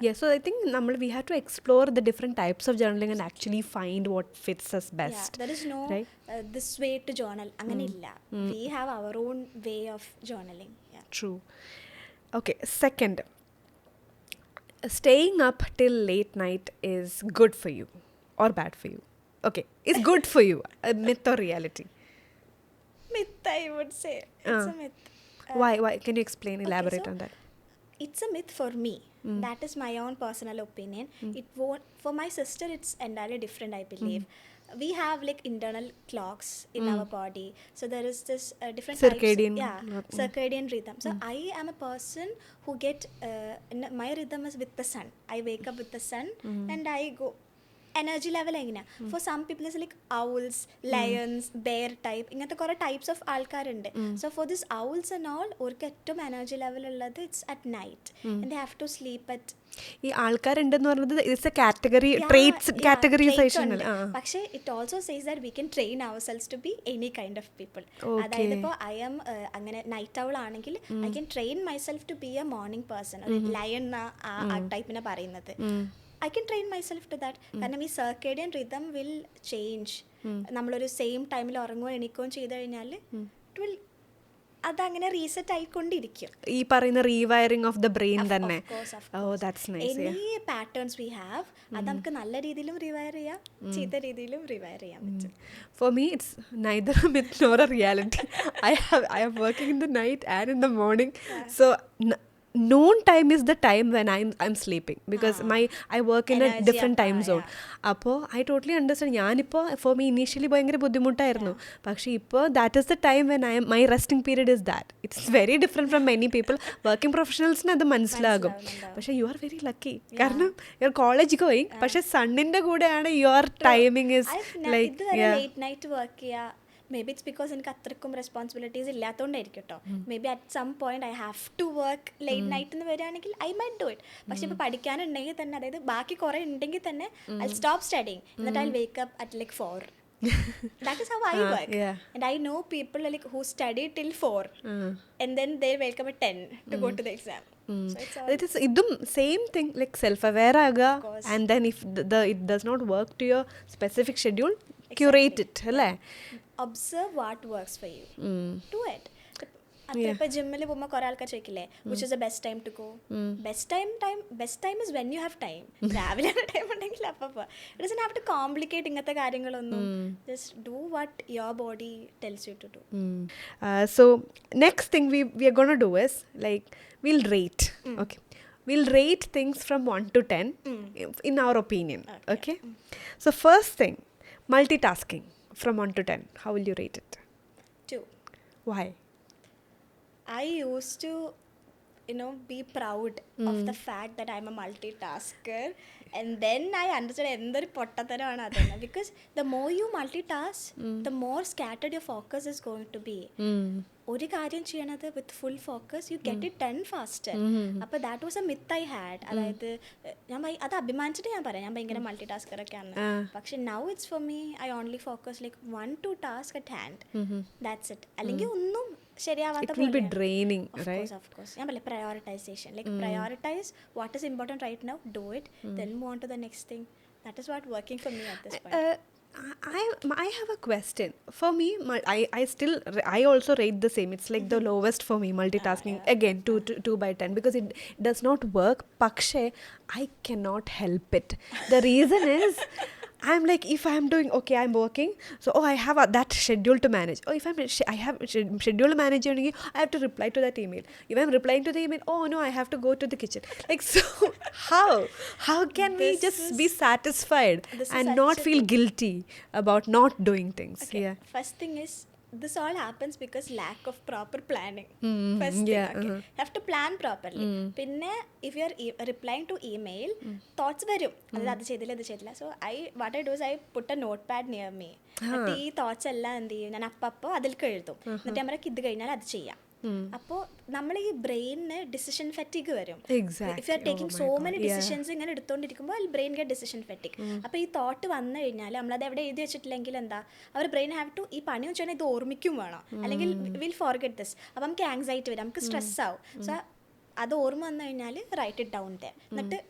Yeah, so I think we have to explore the different types of journaling and actually find what fits us best. Yeah, there is no right? This way to journal. അങ്ങനെ ഇല്ല. We have our own way of journaling. True. Okay, second, staying up till late night is good for you or bad for you? Okay, is good for you, a myth or reality? Myth I would say. It's a myth. Why? Can you explain, elaborate so on that? it's a myth for me. That is my own personal opinion. It won't, for my sister it's entirely different, I believe. We have like internal clocks in our body, so there is this different Circadian types, circadian rhythm. So I am a person who get my rhythm is with the sun. I wake up with the sun and I go energy level എങ്ങനെയാണ്. For some people is like owls, lions, bear type, ഇങ്ങനത്തെ കുറേ types of ആൾക്കാരുണ്ട്. So for this owls and all അവർക്ക് ഏറ്റവും energy level ഉള്ളത് it's at night and they have to sleep at. ഈ ആൾക്കാരുണ്ടെന്ന് പറയുന്നത് it's a category, traits categorization. പക്ഷേ it also says that we can train our cells to be any kind of people. അതായത് ഇപ്പോൾ I'm അങ്ങനെ night owl ആണെങ്കിൽ I can train myself to be a morning person. ഒരു lion ആ ടൈപ്പിനെ പറയുന്നത്. I can train myself to that. കാരണം ഈ സർക്കേഡിയൻ റിതം വിൽ ചേഞ്ച്. നമ്മളൊരു സെയിം ടൈമിൽ ഉറങ്ങുകയോ എണീക്കുകയോ ചെയ്ത് കഴിഞ്ഞാൽ ഇറ്റ് വിൽ അതങ്ങനെ റീസെറ്റ് ആയിക്കൊണ്ടിരിക്കും. ഈ പറയുന്ന റീവയറിംഗ് ഓഫ് ദ ബ്രെയിൻ തന്നെ. എനി പാറ്റേൺസ് വി ഹാവ് അത് നമുക്ക് നല്ല രീതിയിലും റിവയർ ചെയ്യാം, ചീത്ത രീതിയിലും റിവയർ ചെയ്യാൻ പറ്റും. For me it's neither a myth nor a reality. I am working in the night and in the morning. So noon time is the time when I'm sleeping because I work in a different time zone. അപ്പോൾ I totally understand. ഞാനിപ്പോൾ for me initially ഭയങ്കര ബുദ്ധിമുട്ടായിരുന്നു. പക്ഷേ ഇപ്പോൾ that is the time when my resting period is that. It's very different from many people. Working professionalsന് അത് മനസ്സിലാകും. പക്ഷേ you are very lucky. കാരണം you're college going, പക്ഷേ സണ്ണിൻ്റെ കൂടെയാണ് your timing is like late night work ചെയ്യുക. Maybe it's because എനിക്ക് അത്രക്കും responsibilities ഇല്ലാത്തതുകൊണ്ടായിരിക്കും കേട്ടോ. Maybe at some point I have to work late night എന്ന് വരികയാണെങ്കിൽ ഐ മൈറ്റ് ഡു ഇറ്റ്. പക്ഷെ ഇപ്പോൾ പഠിക്കാനുണ്ടെങ്കിൽ തന്നെ, അതായത് ബാക്കി കുറേ ഉണ്ടെങ്കിൽ തന്നെ ഐ സ്റ്റോപ്പ് സ്റ്റഡിങ് എന്നിട്ട് I wake up at like 4. That is how I work. And I know people like who study till 4 and then they wake up at 10 to go to the exam. So it's all... It is idum same thing, like self aware aga, and then if it does not work to your specific schedule, curate it, alle. Observe what works for you. Do it. ഇപ്പോൾ ജിമ്മിൽ പോകുമ്പോൾ കുറേ ആൾക്കാർ ചോദിക്കില്ലേ which is the best time to go. Best time is when you have time. രാവിലെ time ഉണ്ടെങ്കിൽ അപ്പോൾ it doesn't have to complicate ഇങ്ങനത്തെ കാര്യങ്ങളൊന്നും. Just do what your body tells you to do. So next thing we are going to do is like we'll rate. Okay, we'll rate things from 1 to 10 in our opinion. Okay. So first thing, multitasking from 1 to 10, how will you rate it? 2. Why? I used to be proud of the fact that I'm a multitasker, and then I understood എന്തൊരു പൊട്ടത്തരമാണ് അതെന്ന്. Because the more you multitask, the more scattered your focus is going to be. ഒരു കാര്യം ചെയ്യണത് with full focus you get it done faster. അപ്പോൾ that was a myth I had. അതായത് ഞാൻ അത് അഭിമാനിച്ചിട്ട് ഞാൻ പറയാം ഞാൻ ഭയങ്കര മൾട്ടി ടാസ്കറൊക്കെയാണ്. പക്ഷെ now it's for me I only focus like 1 to 2 tasks at hand. That's it. അല്ലെങ്കിൽ ഒന്നും ശരിയാവാത്ത it will be draining, right? Of course. ഞാൻ പറയാം prioritization, like prioritize what is important right now, do it, then move on to the next thing. That is what working for me at this point. I have a question. For me, I also rate the same. It's like the lowest for me, multitasking. Again, 2 by 10 because it does not work. Pakshe, I cannot help it. The reason is I'm like, if I'm doing, okay, I'm working, so I have that schedule to manage. If I have schedule to manage, I have to reply to that email. If I'm replying to the email, oh no, I have to go to the kitchen. Like, so how can we just be satisfied and not feel guilty about not doing things? Okay. Yeah. First thing is, this all happens because lack of proper planning. First thing, okay. You have to plan properly. Pinne, if you are replying to email, thoughts varum. അത് ചെയ്തില്ല. So what I do is I put a notepad near me. എന്നിട്ട് ഈ thoughts എല്ലാം എന്ത് ചെയ്യും, ഞാൻ അപ്പോൾ അതിലേക്ക് എഴുതും. എന്നിട്ട് നമ്മൾ ഇത് കഴിഞ്ഞാൽ അത് ചെയ്യാം. അപ്പോൾ നമ്മൾ ഈ ബ്രെയിനിന് ഡിസിഷൻ ഫെറ്റിഗ് വരും. If you are taking so many decisions ഇങ്ങനെ എടുത്തുകൊണ്ടിരിക്കുമ്പോൾ ബ്രെയിൻ ഗെറ്റ് ഡിസിഷൻ ഫെറ്റിഗ്. അപ്പോൾ ഈ തോട്ട് വന്നു കഴിഞ്ഞാൽ നമ്മളത് എവിടെ എഴുതി വെച്ചിട്ടില്ലെങ്കിൽ എന്താ, അവർ ബ്രെയിൻ ഹാവ് ടു ഈ പണി വെച്ചാൽ ഇത് ഓർമ്മിക്കും വേണം, അല്ലെങ്കിൽ വിൽ ഫോർഗെറ്റ് ദിസ്. അപ്പോൾ നമുക്ക് ആങ്സൈറ്റി വരും, നമുക്ക് സ്ട്രെസ് ആവും. സോ അത് ഓർമ്മ വന്നു കഴിഞ്ഞാൽ റൈറ്റ് ഇറ്റ് ഡൗൺ ദേ. എന്നിട്ട്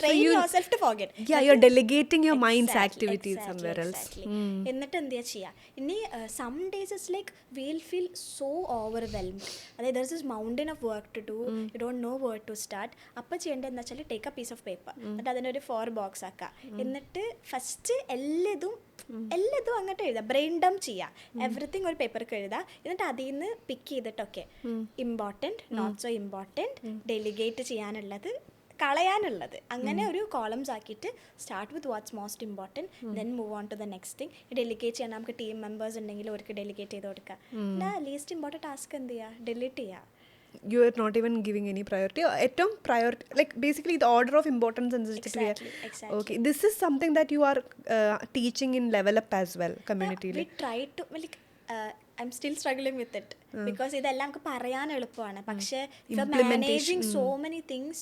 train yourself to forget. Yeah, you're delegating your mind's activities somewhere else. എന്നിട്ട് എന്ത് ചെയ്യുക ഇനി some days it's like will feel so overwhelmed, അതായത് there is this mountain of work to do, you don't know where to start. അപ്പോൾ ചെയ്യേണ്ടത് എന്താ വെച്ചാൽ take a piece of paper, എന്നിട്ട് അതിനൊരു 4 ബോക്സ് ആക്കുക. എന്നിട്ട് ഫസ്റ്റ് എല്ലാതും അങ്ങോട്ട് എഴുതുക, ബ്രെയിൻ ഡംപ് ചെയ്യുക, എവറിത്തിങ് ഒരു പേപ്പർക്ക് എഴുതുക. എന്നിട്ട് അതിൽ നിന്ന് പിക്ക് ചെയ്തിട്ടൊക്കെ important, not so important, delegate ചെയ്യാനുള്ളത്, കളയാനുള്ളത്, അങ്ങനെ ഒരു കോളംസ് ആക്കിയിട്ട് start with what's most important, then move on to the next thing. Delegate ചെയ്യാൻ നമുക്ക് ടീം മെമ്പേഴ്സ് ഉണ്ടെങ്കിൽ അവർക്ക് ഡെലിഗേറ്റ് ചെയ്ത് കൊടുക്കുക. പിന്നെ ലീസ്റ്റ് ഇമ്പോർട്ടൻറ്റ് ടാസ്ക് എന്ത് ചെയ്യുക, ഡിലീറ്റ് ചെയ്യുക. You are not even giving any priority. ഏറ്റവും priority, like basically the order of importance അനുസരിച്ചിട്ട്. Exactly. Okay, this is something that you are teaching in LevelUp as well, community. We try to, like, I'm still struggling with it because ഇതെല്ലാം നമുക്ക് പറയാൻ എളുപ്പമാണ്, പക്ഷേ if you're managing so many things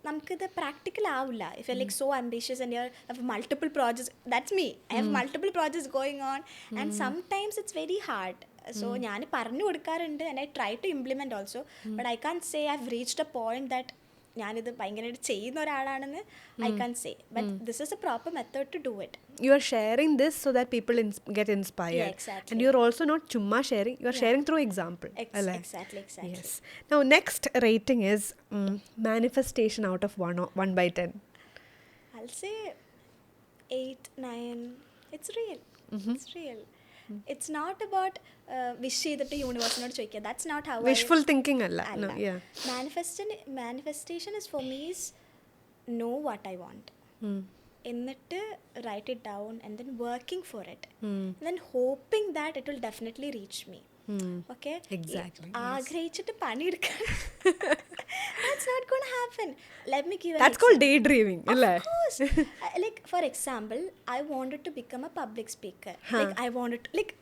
നമുക്കിത് practical ആവില്ല. If you like so ambitious and you have multiple projects, that's me, I have multiple projects going on and sometimes it's very hard. So ഞാൻ പറഞ്ഞു കൊടുക്കാറുണ്ട് and I try to implement also, but I can say I have reached a point that ഞാനിത് ഭയങ്കരമായിട്ട് ചെയ്യുന്ന ഒരാളാണെന്ന് I can say, but this is a proper method to do it. You are sharing this so that people get inspired. Yeah, exactly. And you're also not chumma sharing, you are sharing through example. Exactly. Yes. Now next rating is manifestation out of 1 by 10. I'll say 8, 9. It's real. It's real. It's not about wish ചെയ്തിട്ട് യൂണിവേഴ്സിനോട് ചോദിക്കുക. That's not how wishful thinking അല്ല. No, yeah. Manifestation is for me is know what I want. എന്നിട്ട് write it down and then working for it. And then hoping that it will definitely reach me. Okay? Exactly. ആഗ്രഹിച്ചിട്ട് പണിയെടുക്കാൻ that's not going to happen. Let me give That's called daydreaming. Of course. Like for example, I wanted to become a public speaker. Like I wanted to, like,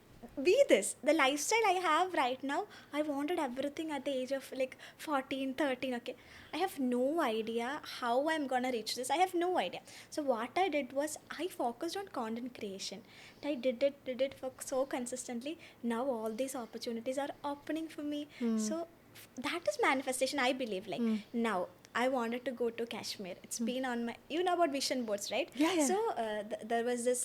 be this. The lifestyle I have right now, I wanted everything at the age of like 14, 13. Okay, I have no idea how I'm gonna reach this. I have no idea. So what I did was I focused on content creation. I did it for so consistently. Now all these opportunities are opening for me. So that is manifestation, I believe. Like now I wanted to go to Kashmir. It's been on my, you know about vision boards, right? Yeah. So there was this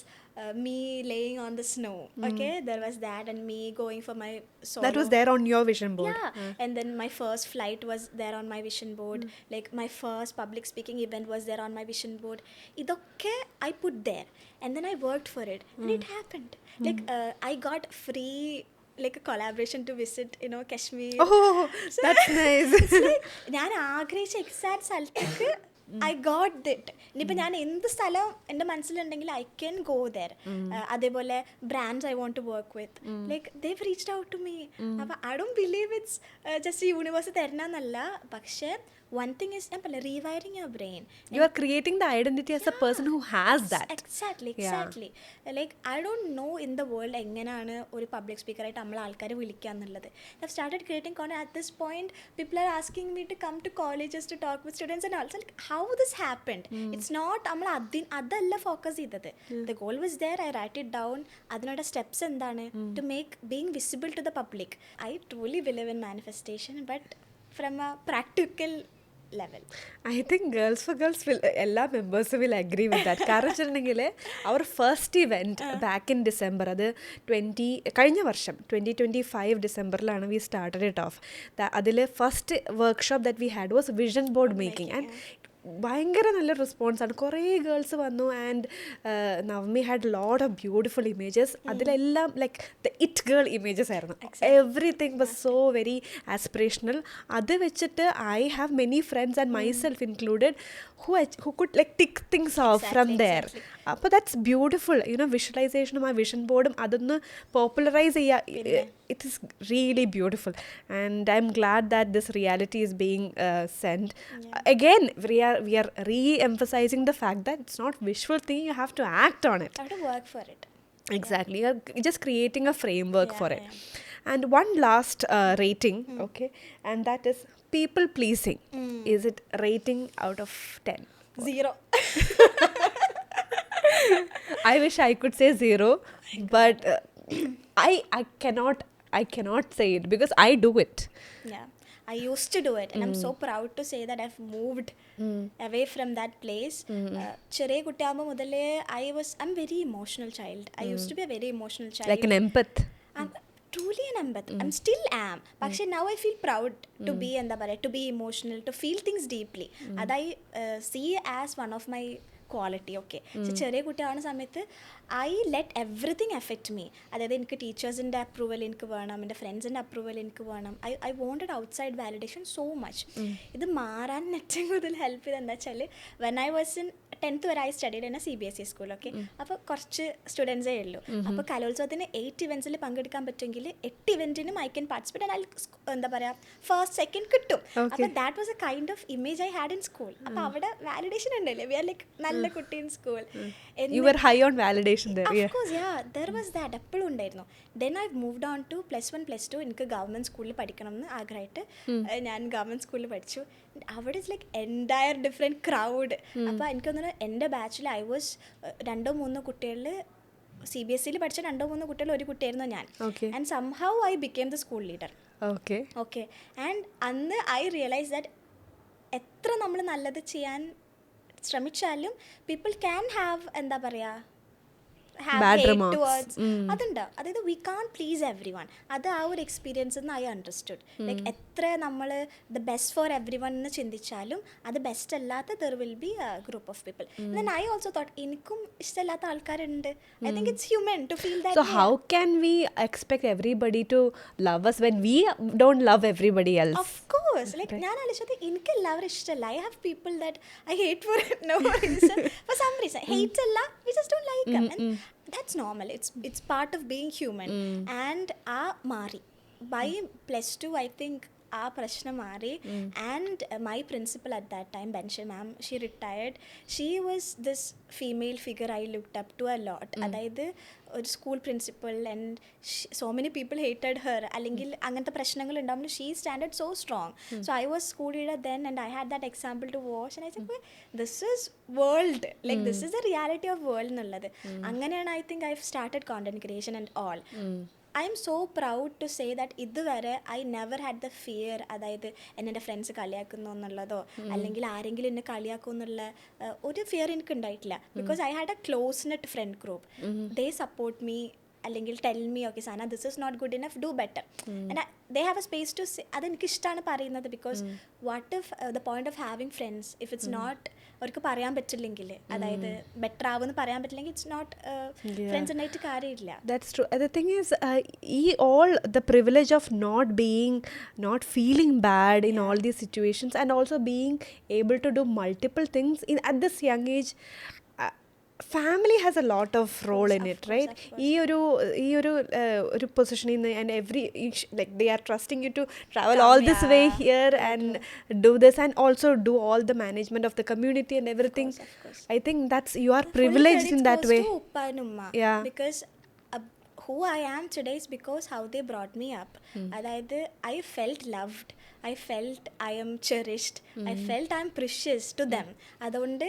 me laying on the snow. Okay, there was that, and me going for my solo. That was there on your vision board. Yeah. And then my first flight was there on my vision board. Like my first public speaking event was there on my vision board. Idokke I put there, and then I worked for it, and it happened. Like I got free, like a collaboration to visit, you know, Kashmir. Oh, so that's nice. It's like ഞാൻ ആഗ്രഹിച്ച exact സ്ഥലത്തേക്ക് I got ദിറ്റ്. ഇനിയിപ്പോൾ ഞാൻ എന്ത് സ്ഥലം എൻ്റെ മനസ്സിലുണ്ടെങ്കിൽ I can go there. അതേപോലെ brands I want to work with, like they've reached out to me. അപ്പോൾ I don't believe it's just universe തരണമെന്നല്ല, പക്ഷേ one thing is rewiring your brain. You are creating the identity as a person who has that. Exactly. Like I don't know in the world എങ്ങനെയാണ് ഒരു public speaker ആയിട്ട് നമ്മൾ ആൾക്കാരെ വിളിക്കുക എന്നുള്ളത്. I've started creating content. At this point people are asking me to come to colleges to talk with students and also like how this happened. It's not നമ്മൾ അതല്ല focus ചെയ്തത്. The goal was there. I write it down. അതിനുള്ള steps എന്താണ് to make being visible to the public. I truly believe in manifestation, but from a practical level. I think Girls for Girls will, എല്ലാ മെമ്പേഴ്സും will agree with that. കാരണം വെച്ചിട്ടുണ്ടെങ്കിൽ our first event back in December, അത് കഴിഞ്ഞ വർഷം 2025 ഡിസംബറിലാണ് we started it off. അതിൽ first workshop that we had was vision board making, and ഭയങ്കര നല്ല റെസ്പോൺസാണ്. കുറേ ഗേൾസ് വന്നു and Navami had lot of beautiful images. അതിലെല്ലാം like the it girl images ആയിരുന്നു. Everything was so very aspirational. അത് വെച്ചിട്ട് I have many friends and myself included who could like tick things off from there. അപ്പോൾ that's beautiful. You know വിഷ്വലൈസേഷനും ആ vision ബോർഡും അതൊന്ന് popularise ചെയ്യുക. It is really beautiful, and I'm glad that this reality is being sent. Again, we are re-emphasizing the fact that it's not wishful thing. You have to act on it. You have to work for it. Exactly. You're just creating a framework for it. And one last rating, okay, and that is people pleasing. Is it rating out of 10? 0. I wish I could say 0, but I cannot say it because I do it. Yeah, I used to do it, and I'm so proud to say that I've moved away from that place. ചെറിയ കുട്ടിയാകുമ്പോൾ മുതലേ I'm very emotional child. I used to be a very emotional child. Like an empath. I'm truly an empath. I'm still am. പക്ഷെ now I feel proud to be എന്താ പറയുക, to be emotional, to feel things deeply. അത് I see as one of my quality. Okay. ചെറിയ കുട്ടിയാവുന്ന സമയത്ത് I let everything effect me. അതായത് എനിക്ക് ടീച്ചേഴ്സിൻ്റെ approval എനിക്ക് വേണം, എൻ്റെ ഫ്രണ്ട്സിൻ്റെ അപ്രൂവൽ എനിക്ക് വേണം. I wanted outside validation so much. ഇത് മാറാൻ ഏറ്റവും കൂടുതൽ ഹെൽപ്പ് ചെയ്ത് എന്താ വെച്ചാൽ, when I was in 10th വരെ I studied in CBSE school. Okay. അപ്പോൾ കുറച്ച് സ്റ്റുഡൻസേ ഉള്ളൂ. അപ്പോൾ കലോത്സവത്തിന് 8 ഇവൻറ്റ്സിൽ പങ്കെടുക്കാൻ പറ്റുമെങ്കിൽ 8 ഇവൻറ്റിനും ഐ ക്യാൻ പാർട്ടിസിപ്പേറ്റ് ആൻഡ് എന്താ പറയുക ഫസ്റ്റ് സെക്കൻഡ് കിട്ടും. അപ്പോൾ that was A kind of image I had in school. അപ്പോൾ അവിടെ വാലിഡേഷൻ ഉണ്ടല്ലേ, വി ആർ ലൈക്ക് നല്ല കുട്ടി in school. You were high on validation there. Of course, yeah, there was that. എപ്പോഴും ഉണ്ടായിരുന്നു. Then I've moved on to +1 +2. എനിക്ക് government സ്കൂളിൽ പഠിക്കണം എന്ന് ആഗ്രഹമായിട്ട് ഞാൻ ഗവൺമെൻറ് സ്കൂളിൽ പഠിച്ചു. അവിടെ it's like entire different crowd. അപ്പോൾ എനിക്ക് തോന്നുന്നു എൻ്റെ ബാച്ചിൽ ഐ വാസ് 2-3 കുട്ടികളിൽ CBSE പഠിച്ച 2-3 കുട്ടികൾ ഒരു കുട്ടിയായിരുന്നു ഞാൻ. And somehow I became the school leader. Okay. And അന്ന് ഐ റിയലൈസ് ദാറ്റ് എത്ര നമ്മൾ നല്ലത് ചെയ്യാൻ ശ്രമിച്ചാലും പീപ്പിൾ ക്യാൻ ഹാവ് എന്താ പറയുക അതുണ്ട്. അതായത് we can't please everyone. അത് ആ ഒരു എക്സ്പീരിയൻസ് ഐ അണ്ടർസ്റ്റുഡ്. ലൈക്ക് എത്ര നമ്മൾ the best for everyone എന്ന് ചിന്തിച്ചാലും അത് ബെസ്റ്റ് അല്ലാത്ത there will be a group of people. Then I also thought എനിക്കും ഇഷ്ടമില്ലാത്ത ആൾക്കാരുണ്ട്. I think it's human to feel that. So how can we expect everybody to love us when we don't love everybody else? Of course. Like ഞാൻ ആലോചിച്ചത് എനിക്ക് എല്ലാവരും ഇഷ്ടമല്ല. I have people that I hate for no reason. For some reason. Hate അല്ല, we just don't like them. And that's normal. It's part of being human. And ആ മാറി. By +2 I think ആ പ്രശ്നം മാറി. And my principal at that time ബെൻഷൻ ma'am, she retired. She was this female figure I looked up to a lot. അതായത് ഒരു school principal and so many people hated her. അല്ലെങ്കിൽ അങ്ങനത്തെ പ്രശ്നങ്ങൾ ഉണ്ടാകുമ്പോൾ she standed so strong. So I was school leader then and I had that example to watch. And I said this is world, like this is a reality of world എന്നുള്ളത്. അങ്ങനെയാണ് I think I started content creation and all. I'm so proud to say that ഇതുവരെ I never had the fear, അതായത് എൻ്റെ friends കളിയാക്കുന്നു എന്നുള്ളതോ അല്ലെങ്കിൽ ആരെങ്കിലും എന്നെ കളിയാക്കും എന്നുള്ള ഒരു ഫിയർ എനിക്ക് ഉണ്ടായിട്ടില്ല. Because I had a close net friend group. They support me, അല്ലെങ്കിൽ tell me okay Sana this is not good enough, do better. And they have a space to say. അതെനിക്കിഷ്ടമാണ് പറയുന്നത്. Because what if the point of having friends if it's not, അവർക്ക് പറയാൻ പറ്റില്ലെങ്കിൽ, അതായത് better ആവുമെന്ന് പറയാൻ പറ്റില്ലെങ്കിൽ ഇറ്റ്സ് നോട്ട് ഫ്രണ്ട്സ് ഉണ്ടായിട്ട് കാര്യമില്ല. That's true. The thing is, all the privilege of not feeling bad in all these situations, and also being able to do multiple things at this young age. Family has a lot of role in it, right? ഈ ഒരു പൊസിഷനിൽ നിന്ന് and like they are trusting you to travel all this way here and do this and also do all the management of the community and everything. Of course. I think that's, you are privileged in that way. Yeah. Because who I am today is because how they brought me up. അതായത് I felt loved, I felt I am cherished, I felt I am precious to them. അതുകൊണ്ട്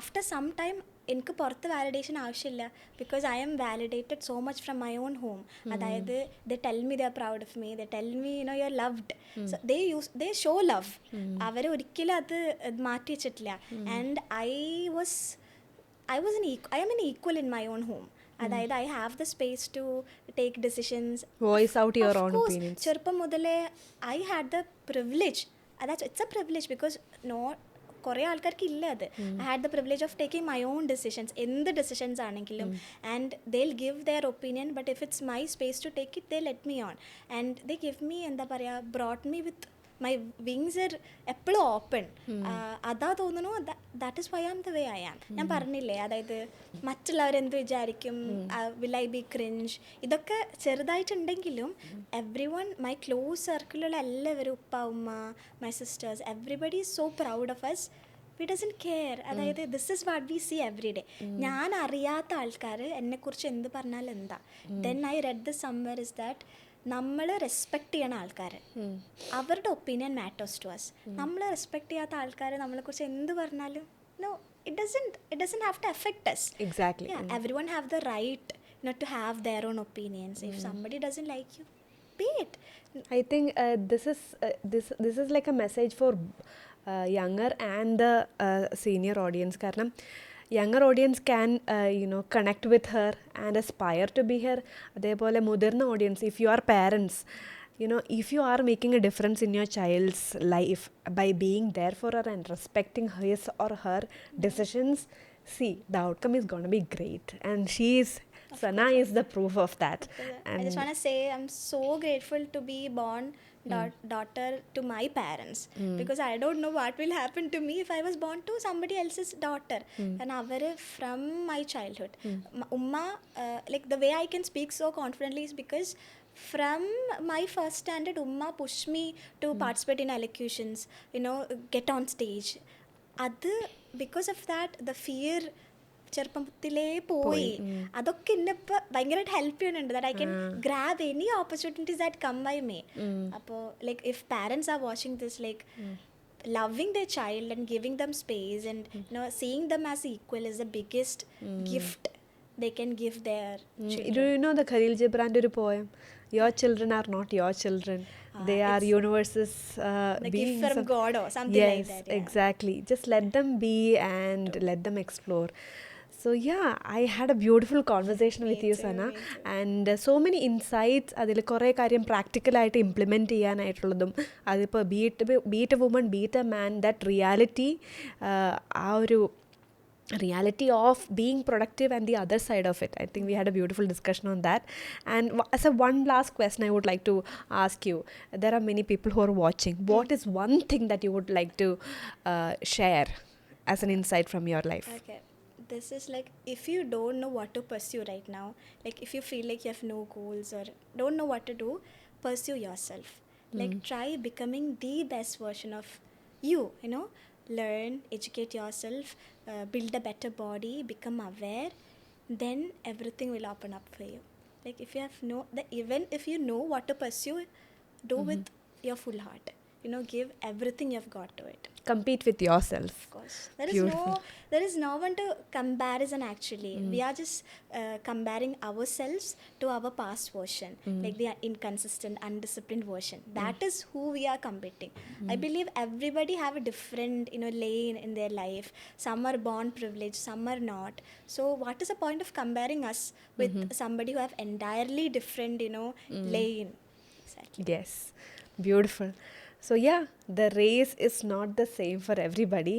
after some time എനിക്ക് പുറത്ത് validation ആവശ്യമില്ല. Because I'm validated so much from my own home. അതായത് they tell me they are proud of me, they tell me you are loved. So they show love. അവർ ഒരിക്കലും അത് മാറ്റി വെച്ചിട്ടില്ല. And I am an equal in my own home. അതായത് I have the space to take decisions, voice out your own opinions. ചെറുപ്പം മുതലേ I had the privilege. It's a privilege because കുറേ ആൾക്കാർക്ക് ഇല്ല അത്. I had the privilege of taking my own decisions, എന്ത് decisions ആണെങ്കിലും. And they will give their opinion, but if it's my space to take it they let me own. And they give me എന്താ പറയുക, brought me with my wings are എപ്പോഴും open. അതാ തോന്നുന്നു that is why am the way I am. ഞാൻ പറഞ്ഞില്ലേ, അതായത് മറ്റുള്ളവരെന്ത് വിചാരിക്കും, will I be cringe, ഇതൊക്കെ ചെറുതായിട്ടുണ്ടെങ്കിലും എവ്രി വൺ, മൈ ക്ലോസ് സർക്കിളിലുള്ള എല്ലാവരും, ഉപ്പ ഉമ്മ, my sisters, everybody is so proud of us. We doesn't care. അതായത് this is what we see every day. ഞാൻ അറിയാത്ത ആൾക്കാർ എന്നെക്കുറിച്ച് എന്ത് പറഞ്ഞാൽ എന്താ. Then I read this somewhere is that നമ്മൾ റെസ്പെക്ട് ചെയ്യണ ആൾക്കാർ, അവരുടെ ഒപ്പീനിയൻ മാറ്റേഴ്സ് ടു അസ്. നമ്മൾ റെസ്പെക്ട് ചെയ്യാത്ത ആൾക്കാർ നമ്മളെക്കുറിച്ച് എന്ത് പറഞ്ഞാലും no, it doesn't have to effect us. Exactly. Everyone have the right not to have their own opinions. If somebody doesn't like you, be it. I think this is like a message for younger and the senior audience. കാരണം younger audience can connect with her and aspire to be her. അതേപോലെ മുതിർന്ന audience, if you are parents, if you are making a difference in your child's life by being there for her and respecting his or her decisions, see, the outcome is going to be great. And Sana is the proof of that. I just want to say I'm so grateful to be born daughter to my parents, because I don't know what will happen to me if I was born to somebody else's daughter. And avare from my childhood, Umma, like the way I can speak so confidently is because from my first standard, Umma pushed me to participate in elocutions, get on stage. അത് because of that, the fear ചെറുപ്പത്തിലേ പോയി. അതൊക്കെ എന്നെ ഇപ്പോൾ ഭയങ്കരമായിട്ട് help ചെയ്യുന്നുണ്ട്, that I can grab any opportunities that come by me. അപ്പോൾ like if parents are watching this, like loving their child and giving them space and seeing them as equal is the biggest gift they can give their children. Do you know the Khalil Gibran ഒരു poem, your children are not your children, they are universes, the gift from God or something like that. Yes, exactly. Just let them be and let them explore. So yeah, I had a beautiful conversation with you, Sana, and so many insights. അതിൽ കുറേ കാര്യം പ്രാക്ടിക്കലായിട്ട് implement ചെയ്യാനായിട്ടുള്ളതും, അതിപ്പോൾ beat A woman, beat a man, that reality, ആ ഒരു reality of being productive and the other side of it. I think we had a beautiful discussion on that. And as a one last question I would like to ask you, there are many people who are watching. What is one thing that you would like to share as an insight from your life? Okay, this is like, if you don't know what to pursue right now, like if you feel like you have no goals or don't know what to do, pursue yourself. Like try becoming the best version of you, learn, educate yourself, build a better body, become aware, then everything will open up for you. Like if you have even if you know what to pursue, do with your full heart, give everything you've got to it. Compete with yourself. Of course, there is no one to comparison actually. We are just comparing ourselves to our past version, like the inconsistent, undisciplined version. That is who we are competing. I believe everybody have a different lane in their life. Some are born privileged, some are not. So what is the point of comparing us with somebody who have entirely different lane? Exactly. Yes, beautiful. So yeah, the race is not the same for everybody,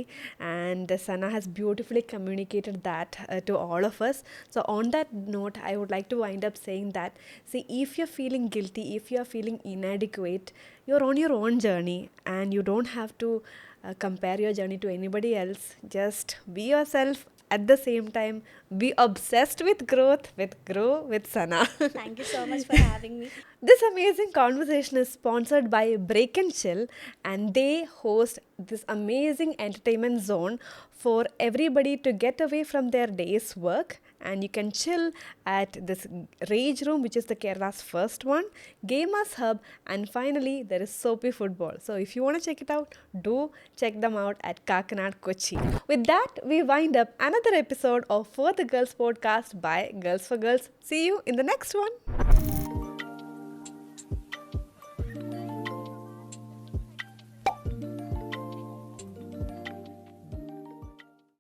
and Sana has beautifully communicated that to all of us. So on that note, I would like to wind up saying that, see, if you're feeling guilty, if you're feeling inadequate, you're on your own journey and you don't have to compare your journey to anybody else. Just be yourself. At the same time, be obsessed with growth, grow with Sana. Thank you so much for having me. This amazing conversation is sponsored by Break and Chill, and they host this amazing entertainment zone for everybody to get away from their day's work, and you can chill at this Rage Room, which is the Kerala's first one, Gamers Hub, and finally there is Soapy Football. So if you want to check it out, do check them out at Kakanad, Kochi. With that, we wind up another episode of For the Girls podcast by Girls for Girls. See you in the next one.